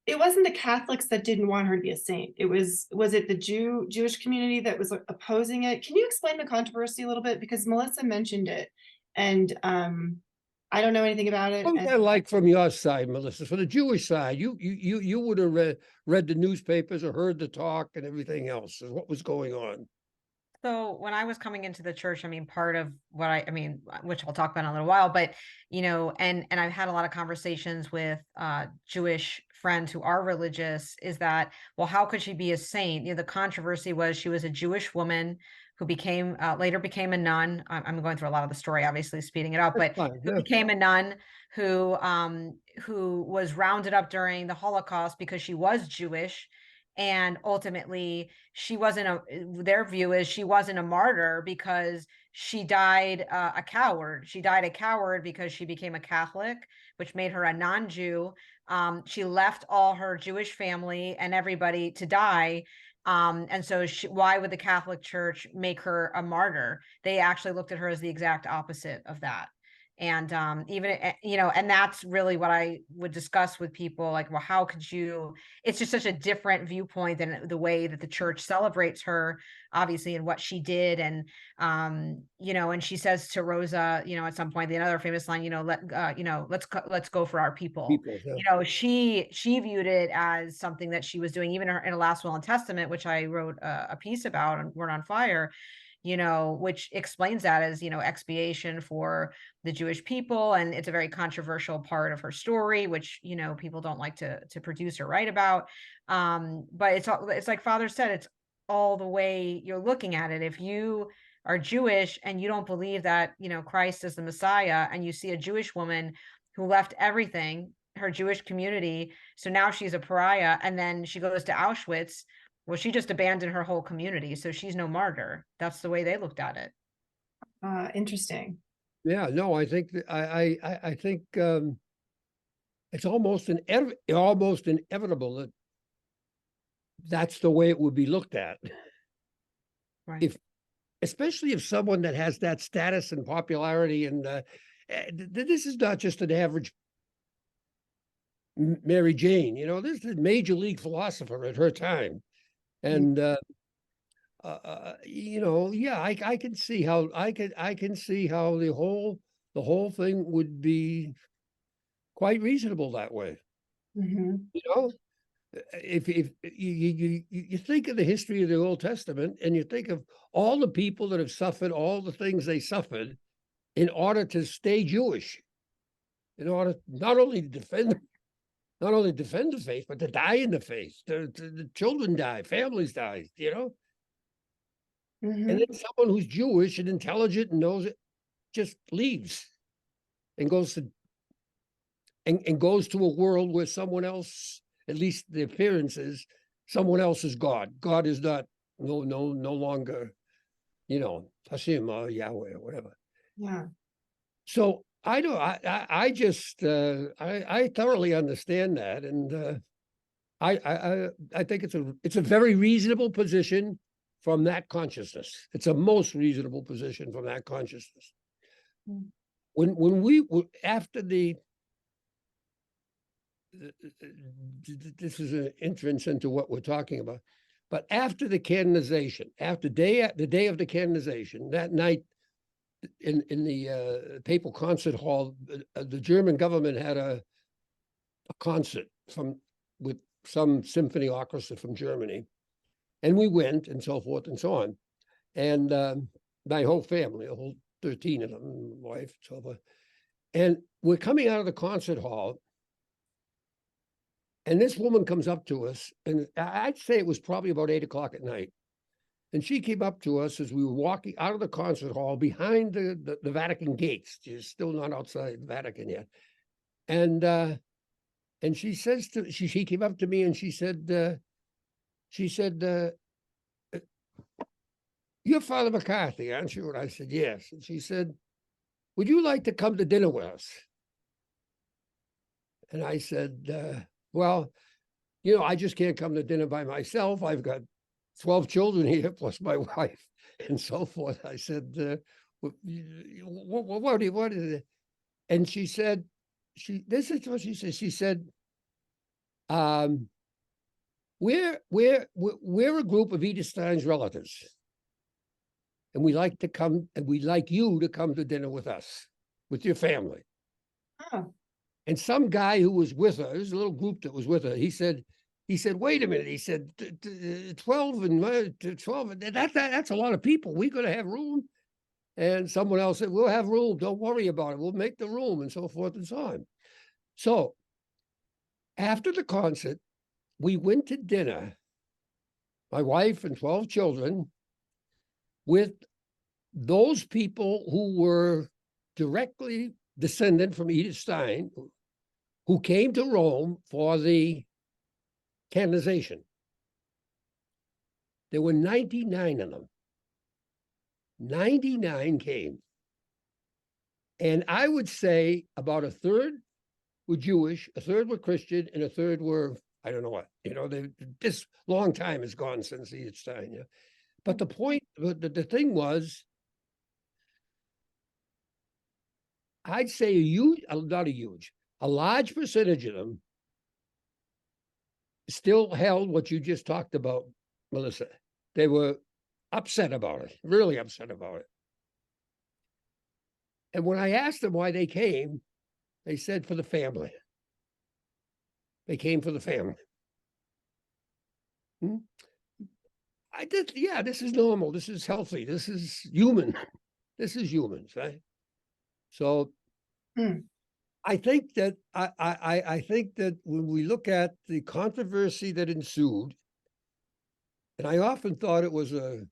the Catholics that didn't want her to be a saint. Was it the Jewish community that was opposing it? Can you explain the controversy a little bit? Because Melissa mentioned it, and I don't know anything about it. What was that like from your side, Melissa? From the Jewish side, you would have read the newspapers or heard the talk and everything else. What was going on? So when I was coming into the church, part of what which I'll talk about in a little while, but, and I've had a lot of conversations with Jewish friends who are religious, is that, well, how could she be a saint? The controversy was she was a Jewish woman who later became a nun. I'm going through a lot of the story, obviously speeding it up, but who became a nun, who was rounded up during the Holocaust because she was Jewish. And ultimately, their view is she wasn't a martyr because she died a coward. She died a coward because she became a Catholic, which made her a non-Jew. She left all her Jewish family and everybody to die. And so why would the Catholic Church make her a martyr? They actually looked at her as the exact opposite of that. And even, and that's really what I would discuss with people, like, well, how could you, it's just such a different viewpoint than the way that the church celebrates her, obviously, and what she did. And, and she says to Rosa, at some point, the another famous line, let's go for our people. Yeah. She viewed it as something that she was doing, even in her last will and testament, which I wrote a piece about on Word on Fire, which explains that as, expiation for the Jewish people. And it's a very controversial part of her story, which, people don't like to produce or write about. But it's like Father said, it's all the way you're looking at it. If you are Jewish and you don't believe that, Christ is the Messiah, and you see a Jewish woman who left everything, her Jewish community, so now she's a pariah, and then she goes to Auschwitz. Well, she just abandoned her whole community, so she's no martyr. That's the way they looked at it. Interesting. Yeah, no, I think that I think it's almost inevitable that that's the way it would be looked at. Right. Especially if someone that has that status and popularity, and this is not just an average Mary Jane, this is a major league philosopher at her time. And I can see how the whole thing would be quite reasonable that way. If you think of the history of the Old Testament, and you think of all the people that have suffered, all the things they suffered in order to stay Jewish, in order not only to defend the faith, but to die in the faith. The children die, families die, And then someone who's Jewish and intelligent and knows it just leaves and goes to a world where someone else, at least the appearance is, someone else is God. God is not no longer, Hashem or Yahweh or whatever. Yeah. So I thoroughly understand that, and I think it's a very reasonable position from that consciousness. It's a most reasonable position from that consciousness. When we after the this is an entrance into what we're talking about, but after the canonization, after the day of the canonization, that night in the papal concert hall, the German government had a concert with some symphony orchestra from Germany, and we went, and so forth and so on, and my whole family, a whole 13 of them, wife, so forth, and we're coming out of the concert hall, and this woman comes up to us, and I'd say it was probably about 8:00 at night. And she came up to us as we were walking out of the concert hall behind the Vatican gates. She's still not outside the Vatican yet. And she says she came up to me and she said, "You're Father McCarthy, aren't you?" And I said, "Yes." And she said, "Would you like to come to dinner with us?" And I said, "Well, I just can't come to dinner by myself. I've got 12 children here, plus my wife, and so forth." I said, "What is it?" And she said, this is what she said. She said, we're a group of Edith Stein's relatives, and we like you to come to dinner with us, with your family." Oh. And some guy who was with her, there's a little group that was with her, he said, "Wait a minute." He said, 12 and 12, that's a lot of people. We're going to have room. And someone else said, "We'll have room. Don't worry about it. We'll make the room," and so forth and so on. So after the concert, we went to dinner, my wife and 12 children, with those people who were directly descendant from Edith Stein, who came to Rome for the canonization. There were 99 of them. 99 came. And I would say about a third were Jewish, a third were Christian, and a third were, I don't know what, this long time has gone since Edith Stein. Yeah. But the point, the thing was, I'd say a large percentage of them still held what you just talked about, Melissa. They were upset about it, really upset about it. And when I asked them why they came, they said for the family. They came for the family. I did, yeah, this is normal. This is healthy. This is human. This is humans, right? So I think that I think that when we look at the controversy that ensued, and I often thought it was I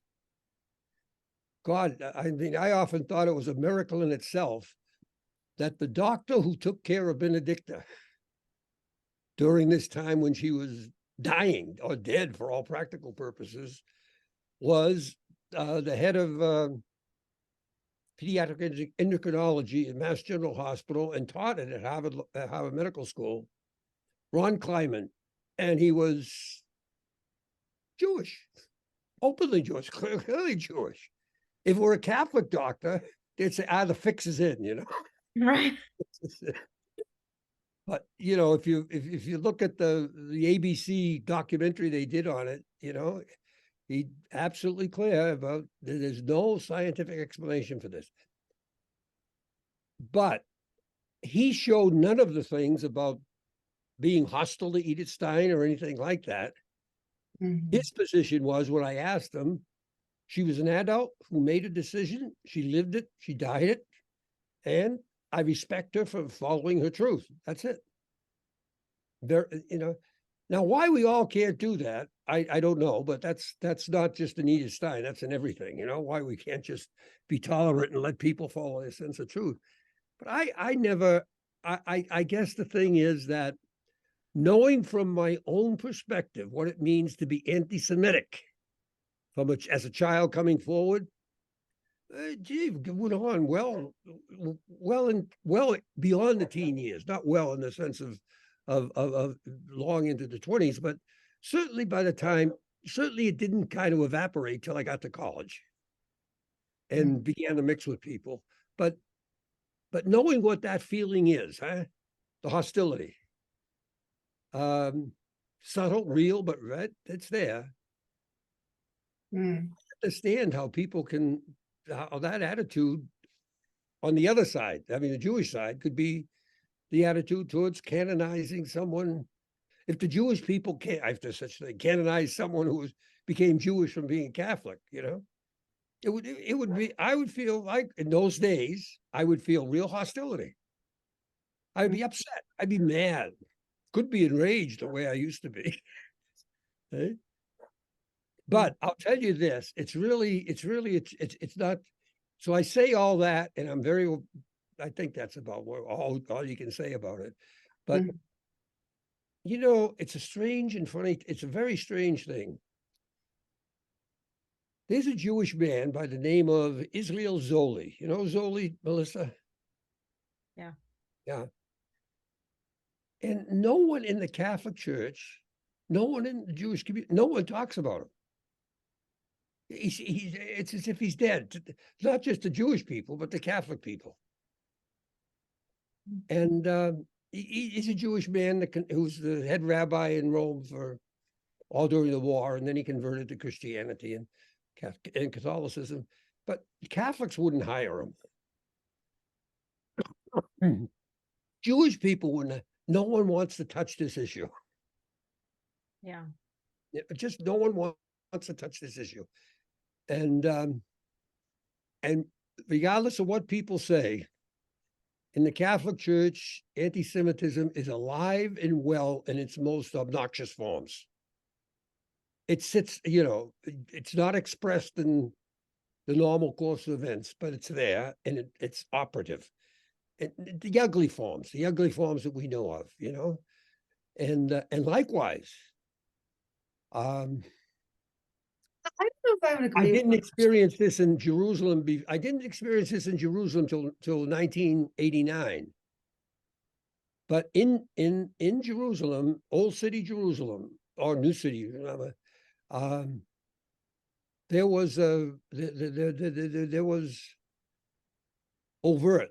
often thought it was a miracle in itself that the doctor who took care of Benedicta during this time when she was dying or dead for all practical purposes was the head of pediatric endocrinology at Mass General Hospital and taught it at Harvard Medical School, Ron Kleiman, and he was Jewish, openly Jewish, clearly Jewish. If it were a Catholic doctor, they'd say, the fix is in, you know. Right. But you know, if you look at the ABC documentary they did on it, you know, he absolutely clear about there's no scientific explanation for this. But he showed none of the things about being hostile to Edith Stein or anything like that. His position was, when I asked him, she was an adult who made a decision. She lived it. She died it. And I respect her for following her truth. That's it. There, you know, now why we all can't do that, I don't know, but that's not just an Edith Stein. That's in everything, you know, why we can't just be tolerant and let people follow their sense of truth. But I guess the thing is that knowing from my own perspective what it means to be anti-Semitic as a child coming forward, gee, went on well beyond the teen years, not well in the sense of long into the 20s, but certainly by the time, certainly it didn't kind of evaporate till I got to college and began to mix with people. But knowing what that feeling is, the hostility, subtle, real, but right, it's there. I understand how people can, how that attitude on the other side, I mean, the Jewish side, could be the attitude towards canonizing someone. If the Jewish people can't, after such thing, canonize someone who became Jewish from being Catholic, you know, it would be, I would feel like in those days, I would feel real hostility. I'd be upset. I'd be mad. Could be enraged the way I used to be. Okay? But I'll tell you this, it's not. So I say all that, and I think that's about all you can say about it. But you know, it's a strange and funny, it's a very strange thing. There's a Jewish man by the name of Israel Zoli. You know Zoli, Melissa? Yeah. Yeah. And no one in the Catholic Church, no one in the Jewish community, no one talks about him. It's as if he's dead. Not just the Jewish people, but the Catholic people. And he's a Jewish man who's the head rabbi in Rome for all during the war, and then he converted to Christianity and Catholicism. But Catholics wouldn't hire him. Jewish people wouldn't. No one wants to touch this issue. Yeah. Just no one wants to touch this issue. And regardless of what people say, in the Catholic Church, anti-Semitism is alive and well in its most obnoxious forms. It sits, you know, it's not expressed in the normal course of events, but it's there and it's operative. And the ugly forms that we know of, you know, and likewise, I don't know if I would agree. I didn't experience this in Jerusalem. I didn't experience this in Jerusalem till 1989. But in Jerusalem, Old City Jerusalem, or New City, there was there was overt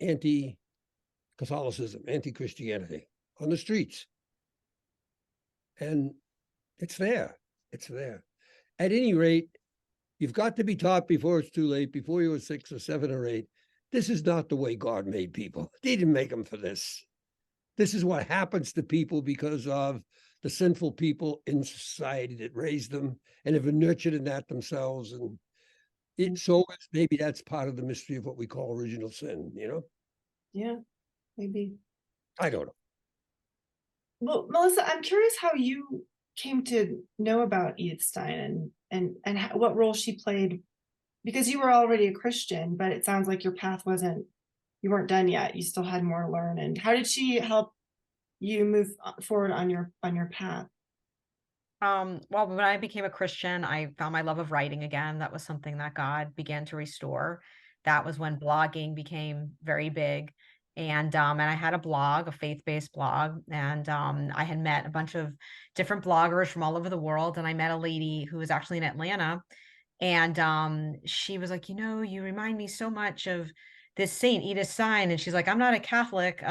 anti-Catholicism, anti-Christianity on the streets. And it's there. It's there. At any rate, you've got to be taught before it's too late, before you were 6 or 7 or 8. This is not the way God made people. He didn't make them for this. This is what happens to people because of the sinful people in society that raised them and have nurtured in that themselves. And maybe that's part of the mystery of what we call original sin, Yeah, maybe. I don't know. Well, Melissa, I'm curious how you came to know about Edith Stein and what role she played, because you were already a Christian, but it sounds like your path you weren't done yet. You still had more to learn. And how did she help you move forward on your path? Well, when I became a Christian, I found my love of writing again. That was something that God began to restore. That was when blogging became very big. And I had a blog, a faith-based blog, and I had met a bunch of different bloggers from all over the world. And I met a lady who was actually in Atlanta, and she was like, you remind me so much of this saint Edith Stein. And she's like, I'm not a Catholic.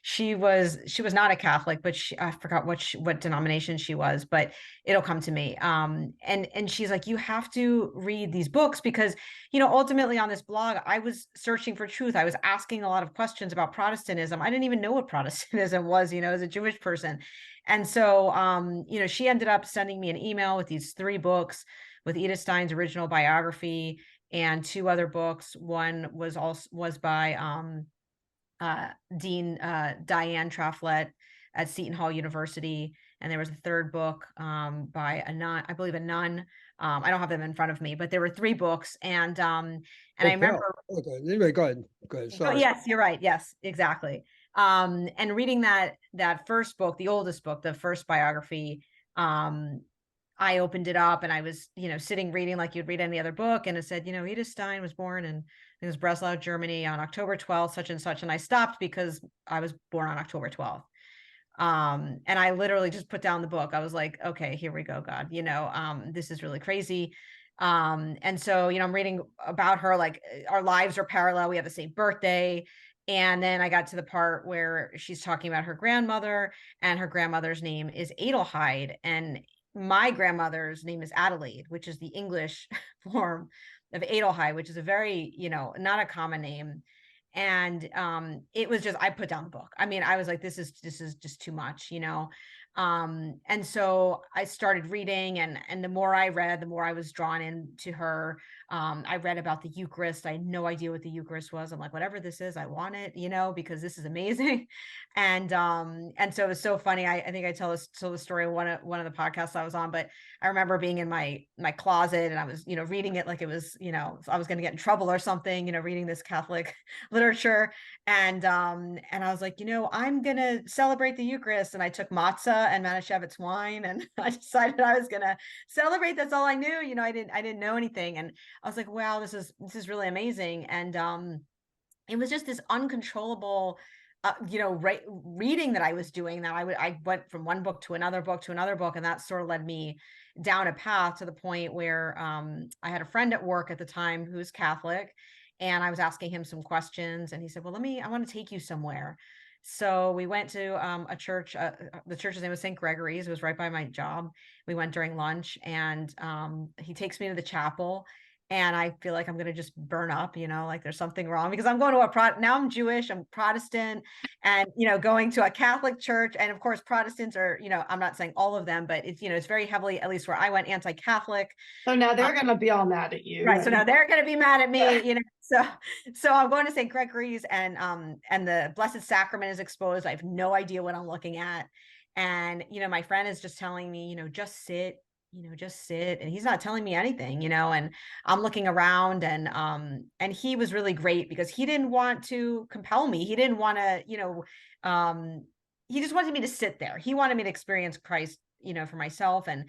She was not a Catholic, but I forgot what denomination she was, but it'll come to me. And she's like, you have to read these books because, ultimately on this blog, I was searching for truth. I was asking a lot of questions about Protestantism. I didn't even know what Protestantism was, as a Jewish person. And so, she ended up sending me an email with these 3 books, with Edith Stein's original biography and 2 other books. One was by Dean Diane Traflett at Seton Hall University, and there was a 3rd book by a nun, I believe a nun. I don't have them in front of me, but there were 3 books, and I remember. Okay, anyway, go ahead. Sorry. Oh, yes, you're right. Yes, exactly. And reading that first book, the oldest book, the first biography, I opened it up and I was, sitting reading like you'd read any other book. And it said, Edith Stein was born in Breslau, Germany on October 12th, such and such. And I stopped because I was born on October 12th. And I literally just put down the book. I was like, okay, here we go, God, this is really crazy. And so, I'm reading about her, like our lives are parallel. We have the same birthday. And then I got to the part where she's talking about her grandmother, and her grandmother's name is Adelheid. And my grandmother's name is Adelaide, which is the English form of Adelheid, which is a very, not a common name. And it was just, I put down the book. I mean, I was like, this is just too much, and so I started reading, and the more I read, the more I was drawn into her. I read about the Eucharist. I had no idea what the Eucharist was. I'm like, whatever this is, I want it, because this is amazing. And so it was so funny. I think I tell the story of one of the podcasts I was on, but I remember being in my closet, and I was, reading it like it was, I was going to get in trouble or something, reading this Catholic literature. And I was like, I'm going to celebrate the Eucharist. And I took matzah and Manischewitz wine, and I decided I was going to celebrate. That's all I knew. I didn't know anything. And I was like, wow, this is really amazing. And it was just this uncontrollable reading that I was doing, that I went from one book to another book to another book. And that sort of led me down a path to the point where I had a friend at work at the time who's Catholic, and I was asking him some questions, and he said, well, I want to take you somewhere. So we went to a church. The church's name was St. Gregory's. It was right by my job. We went during lunch, and he takes me to the chapel. And I feel like I'm going to just burn up, like there's something wrong, because I'm going to now I'm Jewish, I'm Protestant, and, going to a Catholic church. And of course, Protestants are, I'm not saying all of them, but it's, it's very heavily, at least where I went, anti-Catholic. So now they're going to be all mad at you. Right. So now they're going to be mad at me, so I'm going to St. Gregory's, and the Blessed Sacrament is exposed. I have no idea what I'm looking at. And, my friend is just telling me, just sit, and he's not telling me anything, and I'm looking around, and he was really great because he didn't want to compel me. He didn't want to, he just wanted me to sit there. He wanted me to experience Christ, for myself. And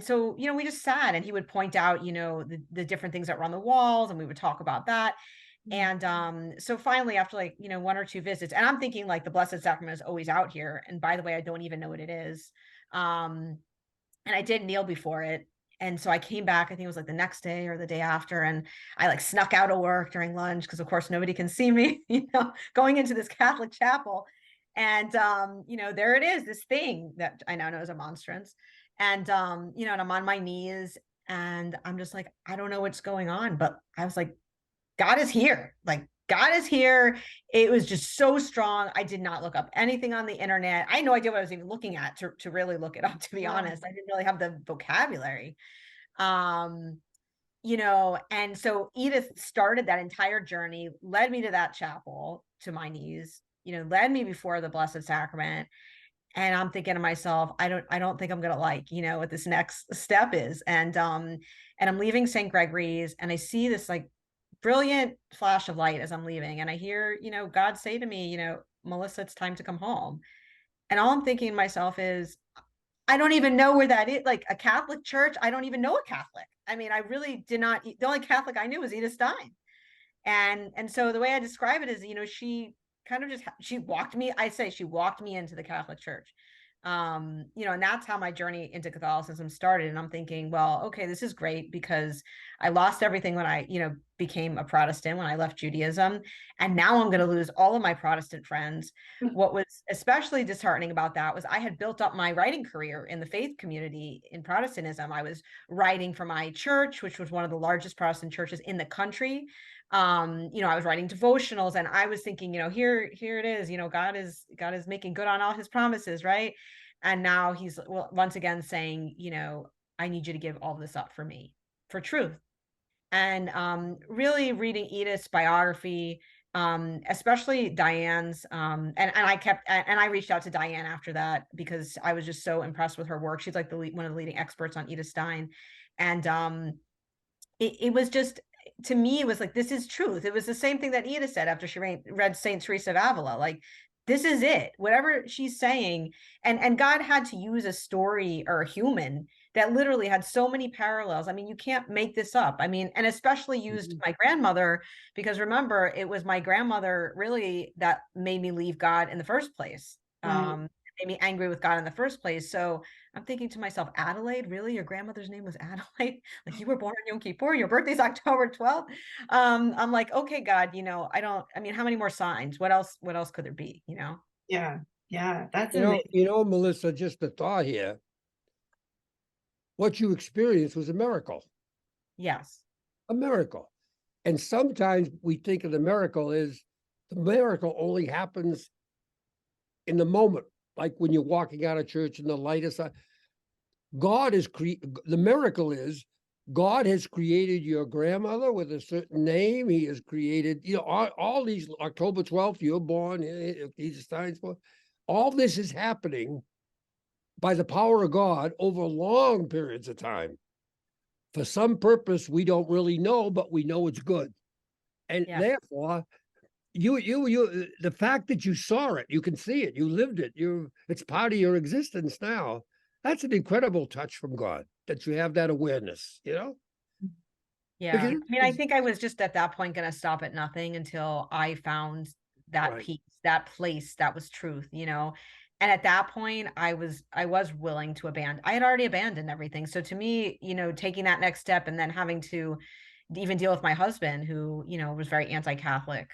so, we just sat, and he would point out, the different things that were on the walls, and we would talk about that. And so finally, after 1 or 2 visits, and I'm thinking like the Blessed Sacrament is always out here. And by the way, I don't even know what it is. And I did kneel before it. And so I came back, I think it was like the next day or the day after, and I like snuck out of work during lunch because of course nobody can see me, going into this Catholic chapel. And there it is, this thing that I now know is a monstrance. And and I'm on my knees and I'm just like, I don't know what's going on, but I was like, God is here. Like, God is here. It was just so strong. I did not look up anything on the internet. I had no idea what I was even looking at to really look it up, to be honest. I didn't really have the vocabulary. Um, and so Edith started that entire journey, led me to that chapel, to my knees, led me before the Blessed Sacrament. And I'm thinking to myself, I don't think I'm gonna like, what this next step is. And I'm leaving St. Gregory's and I see this like brilliant flash of light as I'm leaving. And I hear, God say to me, Melissa, it's time to come home. And all I'm thinking to myself is, I don't even know where that is. Like a Catholic church, I don't even know a Catholic. I mean, I really did not. The only Catholic I knew was Edith Stein. And so the way I describe it is, she kind of she walked me into the Catholic Church. And that's how my journey into Catholicism started. And I'm thinking, well, okay, this is great because I lost everything when I, became a Protestant, when I left Judaism. And now I'm going to lose all of my Protestant friends. What was especially disheartening about that was I had built up my writing career in the faith community in Protestantism. I was writing for my church, which was one of the largest Protestant churches in the country. I was writing devotionals and I was thinking, here it is, God is making good on all his promises, right? And now he's once again saying, I need you to give all this up for me, for truth. And really reading Edith's biography, especially Diane's, and I reached out to Diane after that because I was just so impressed with her work. She's like one of the leading experts on Edith Stein. And it was just, to me, it was like, this is truth. It was the same thing that Edith said after she read Saint Teresa of Avila. Like, this is it. Whatever she's saying, and God had to use a story or a human that literally had so many parallels. I mean, you can't make this up. I mean, and especially used my grandmother, because remember, it was my grandmother really that made me leave God in the first place. Made me angry with God in the first place. So I'm thinking to myself, Adelaide, really? Your grandmother's name was Adelaide? Like, you were born on Yom Kippur, your birthday's October 12th. I'm like, okay, God, I mean, how many more signs? What else could there be, Yeah. That's amazing. Melissa, just a thought here. What you experienced was a miracle. Yes. A miracle. And sometimes we think of the miracle only happens in the moment, like when you're walking out of church and the light is on. The miracle is God has created your grandmother with a certain name. He has created, all these, October 12th, you're born, Edith Stein's born. All this is happening by the power of God over long periods of time. For some purpose we don't really know, but we know it's good. And therefore, the fact that you saw it, you can see it, you lived it, it's part of your existence now. That's an incredible touch from God, that you have that awareness, Yeah. Because I mean, I think I was just at that point going to stop at nothing until I found that peace, that place that was truth, And at that point, I was willing to abandon. I had already abandoned everything. So to me, taking that next step and then having to even deal with my husband, who, was very anti-Catholic.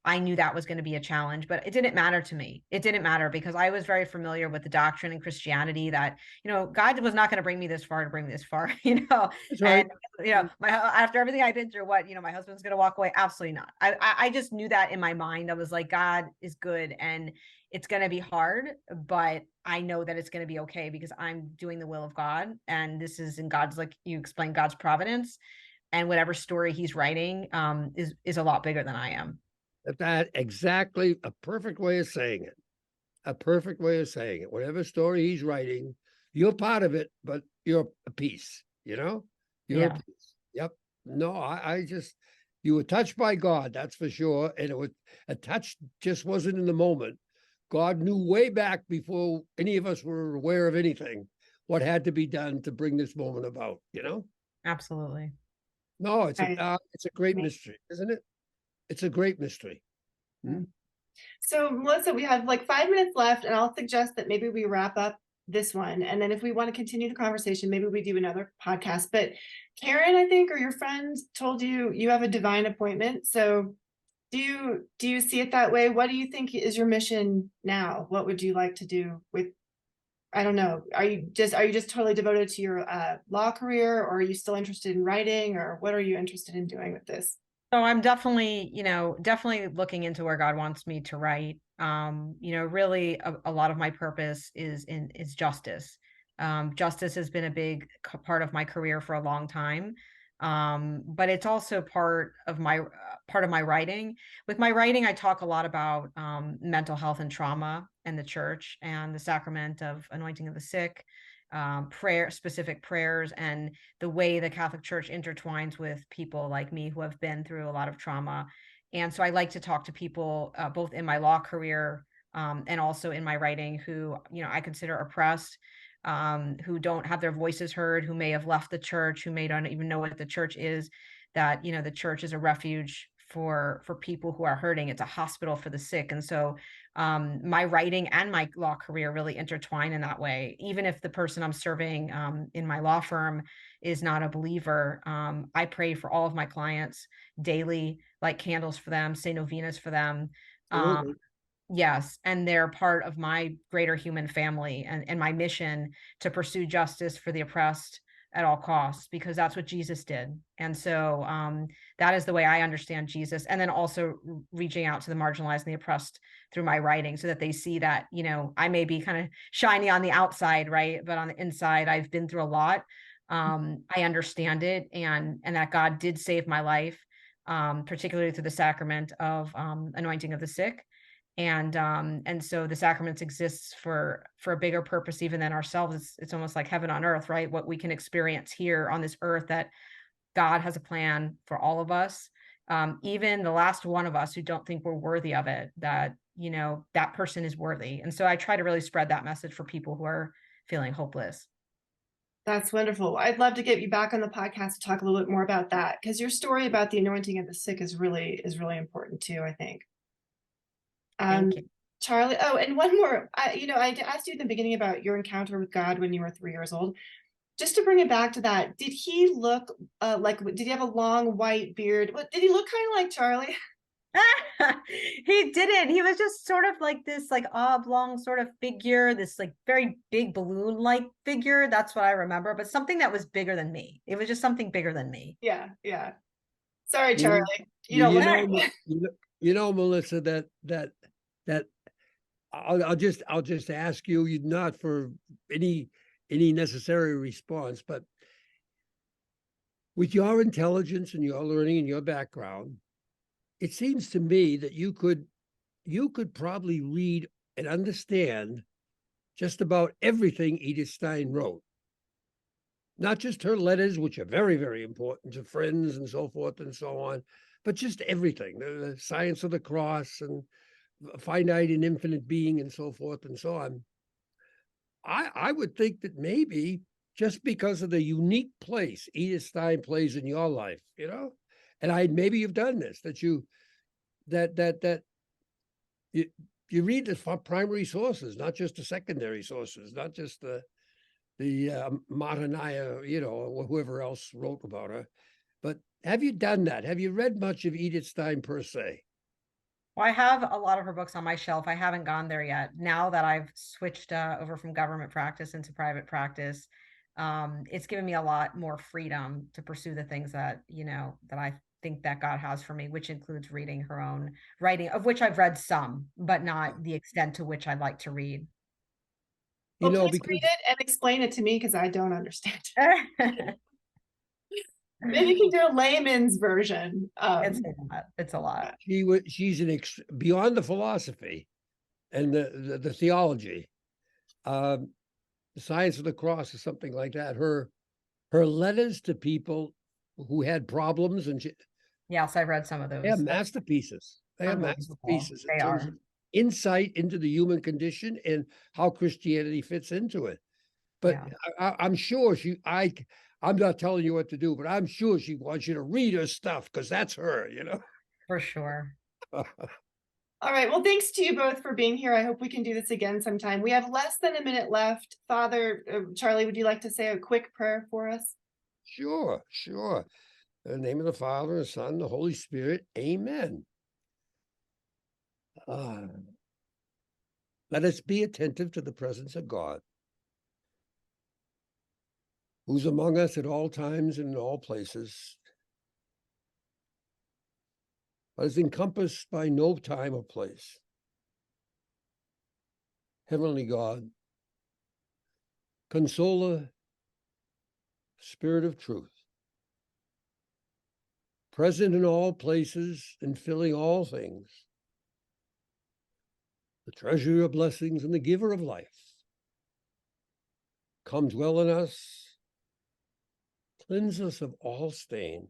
I knew that was going to be a challenge, but it didn't matter to me. It didn't matter because I was very familiar with the doctrine in Christianity that, God was not going to bring me this far to bring me this far, That's right. And, after everything I've been through, my husband's going to walk away. Absolutely not. I just knew that in my mind. I was like, God is good and it's going to be hard, but I know that it's going to be okay because I'm doing the will of God. And this is in God's, like you explained, God's providence. And whatever story he's writing is a lot bigger than I am. That exactly a perfect way of saying it. A perfect way of saying it. Whatever story he's writing, you're part of it, but you're a piece, You're a piece. Yep. No, I just, you were touched by God, that's for sure. And a touch just wasn't in the moment. God knew way back before any of us were aware of anything, what had to be done to bring this moment about, Absolutely. No, it's a great mystery, isn't it? It's a great mystery. So, Melissa, we have like 5 minutes left, and I'll suggest that maybe we wrap up this one. And then if we want to continue the conversation, maybe we do another podcast. But Karen, I think, or your friend told you you have a divine appointment. So do you see it that way? What do you think is your mission now? What would you like to do with, I don't know, are you just totally devoted to your law career, or are you still interested in writing, or what are you interested in doing with this? So I'm definitely, definitely looking into where God wants me to write. Really a lot of my purpose is justice. Justice has been a big part of my career for a long time. But it's also part of my writing. With my writing, I talk a lot about mental health and trauma and the church and the sacrament of anointing of the sick, specific prayers, and the way the Catholic Church intertwines with people like me who have been through a lot of trauma. And so I like to talk to people both in my law career and also in my writing who, I consider oppressed, who don't have their voices heard, who may have left the church, who may not even know what the church is, that, the church is a refuge for people who are hurting. It's a hospital for the sick. And so my writing and my law career really intertwine in that way. Even if the person I'm serving in my law firm is not a believer, I pray for all of my clients daily, light candles for them, say novenas for them. Absolutely. Yes, and they're part of my greater human family and my mission to pursue justice for the oppressed at all costs, because that's what Jesus did. And so that is the way I understand Jesus. And then also reaching out to the marginalized and the oppressed through my writing, so that they see that, I may be kind of shiny on the outside, right? But on the inside, I've been through a lot. I understand it, and that God did save my life, particularly through the sacrament of anointing of the sick. And so the sacraments exists for a bigger purpose even than ourselves. It's almost like heaven on earth, right? What we can experience here on this earth, that God has a plan for all of us. Even the last one of us who don't think we're worthy of it, that, that person is worthy. And so I try to really spread that message for people who are feeling hopeless. That's wonderful. I'd love to get you back on the podcast to talk a little bit more about that, because your story about the anointing of the sick is really important too, I think. Thank you. Charlie, oh, and one more. I asked you in the beginning about your encounter with God when you were 3 years old. Just to bring it back to that, did he look did he have a long white beard? Did he look kind of like Charlie? He didn't. He was just sort of like this like oblong sort of figure, this like very big balloon-like figure. That's what I remember, but something that was bigger than me. It was just something bigger than me. Yeah, yeah. Sorry, You, Charlie. you, don't you look know, like Mel- you know, Melissa, that I'll just ask you, not for any necessary response, but with your intelligence and your learning and your background, it seems to me that you could probably read and understand just about everything Edith Stein wrote. Not just her letters, which are very, very important to friends and so forth and so on, but just everything, the science of the cross and finite and infinite being and so forth and so on. I would think that maybe just because of the unique place Edith Stein plays in your life, and maybe you've done this, that you read the primary sources, not just the secondary sources, not just the Martinaya, or whoever else wrote about her. But have you done that? Have you read much of Edith Stein per se? Well, I have a lot of her books on my shelf. I haven't gone there yet. Now that I've switched over from government practice into private practice, it's given me a lot more freedom to pursue the things that, that I think that God has for me, which includes reading her own writing, of which I've read some, but not the extent to which I'd like to read. Well, please read it and explain it to me, because I don't understand it. Maybe you can do a layman's version. It's a lot. She's beyond the philosophy and the theology. The science of the cross or something like that. Her letters to people who had problems, and yes, I've read some of those. They are masterpieces. They are masterpieces in terms of insight into the human condition and how Christianity fits into it. But yeah. I'm sure I'm not telling you what to do, but I'm sure she wants you to read her stuff, because that's her, For sure. All right. Well, thanks to you both for being here. I hope we can do this again sometime. We have less than a minute left. Father Charlie, would you like to say a quick prayer for us? Sure, sure. In the name of the Father, and the Son, and the Holy Spirit, amen. Let us be attentive to the presence of God, who's among us at all times and in all places, but is encompassed by no time or place. Heavenly God, Consoler, Spirit of truth, present in all places and filling all things, the treasurer of blessings and the giver of life, come dwell in us, cleanse us of all stain,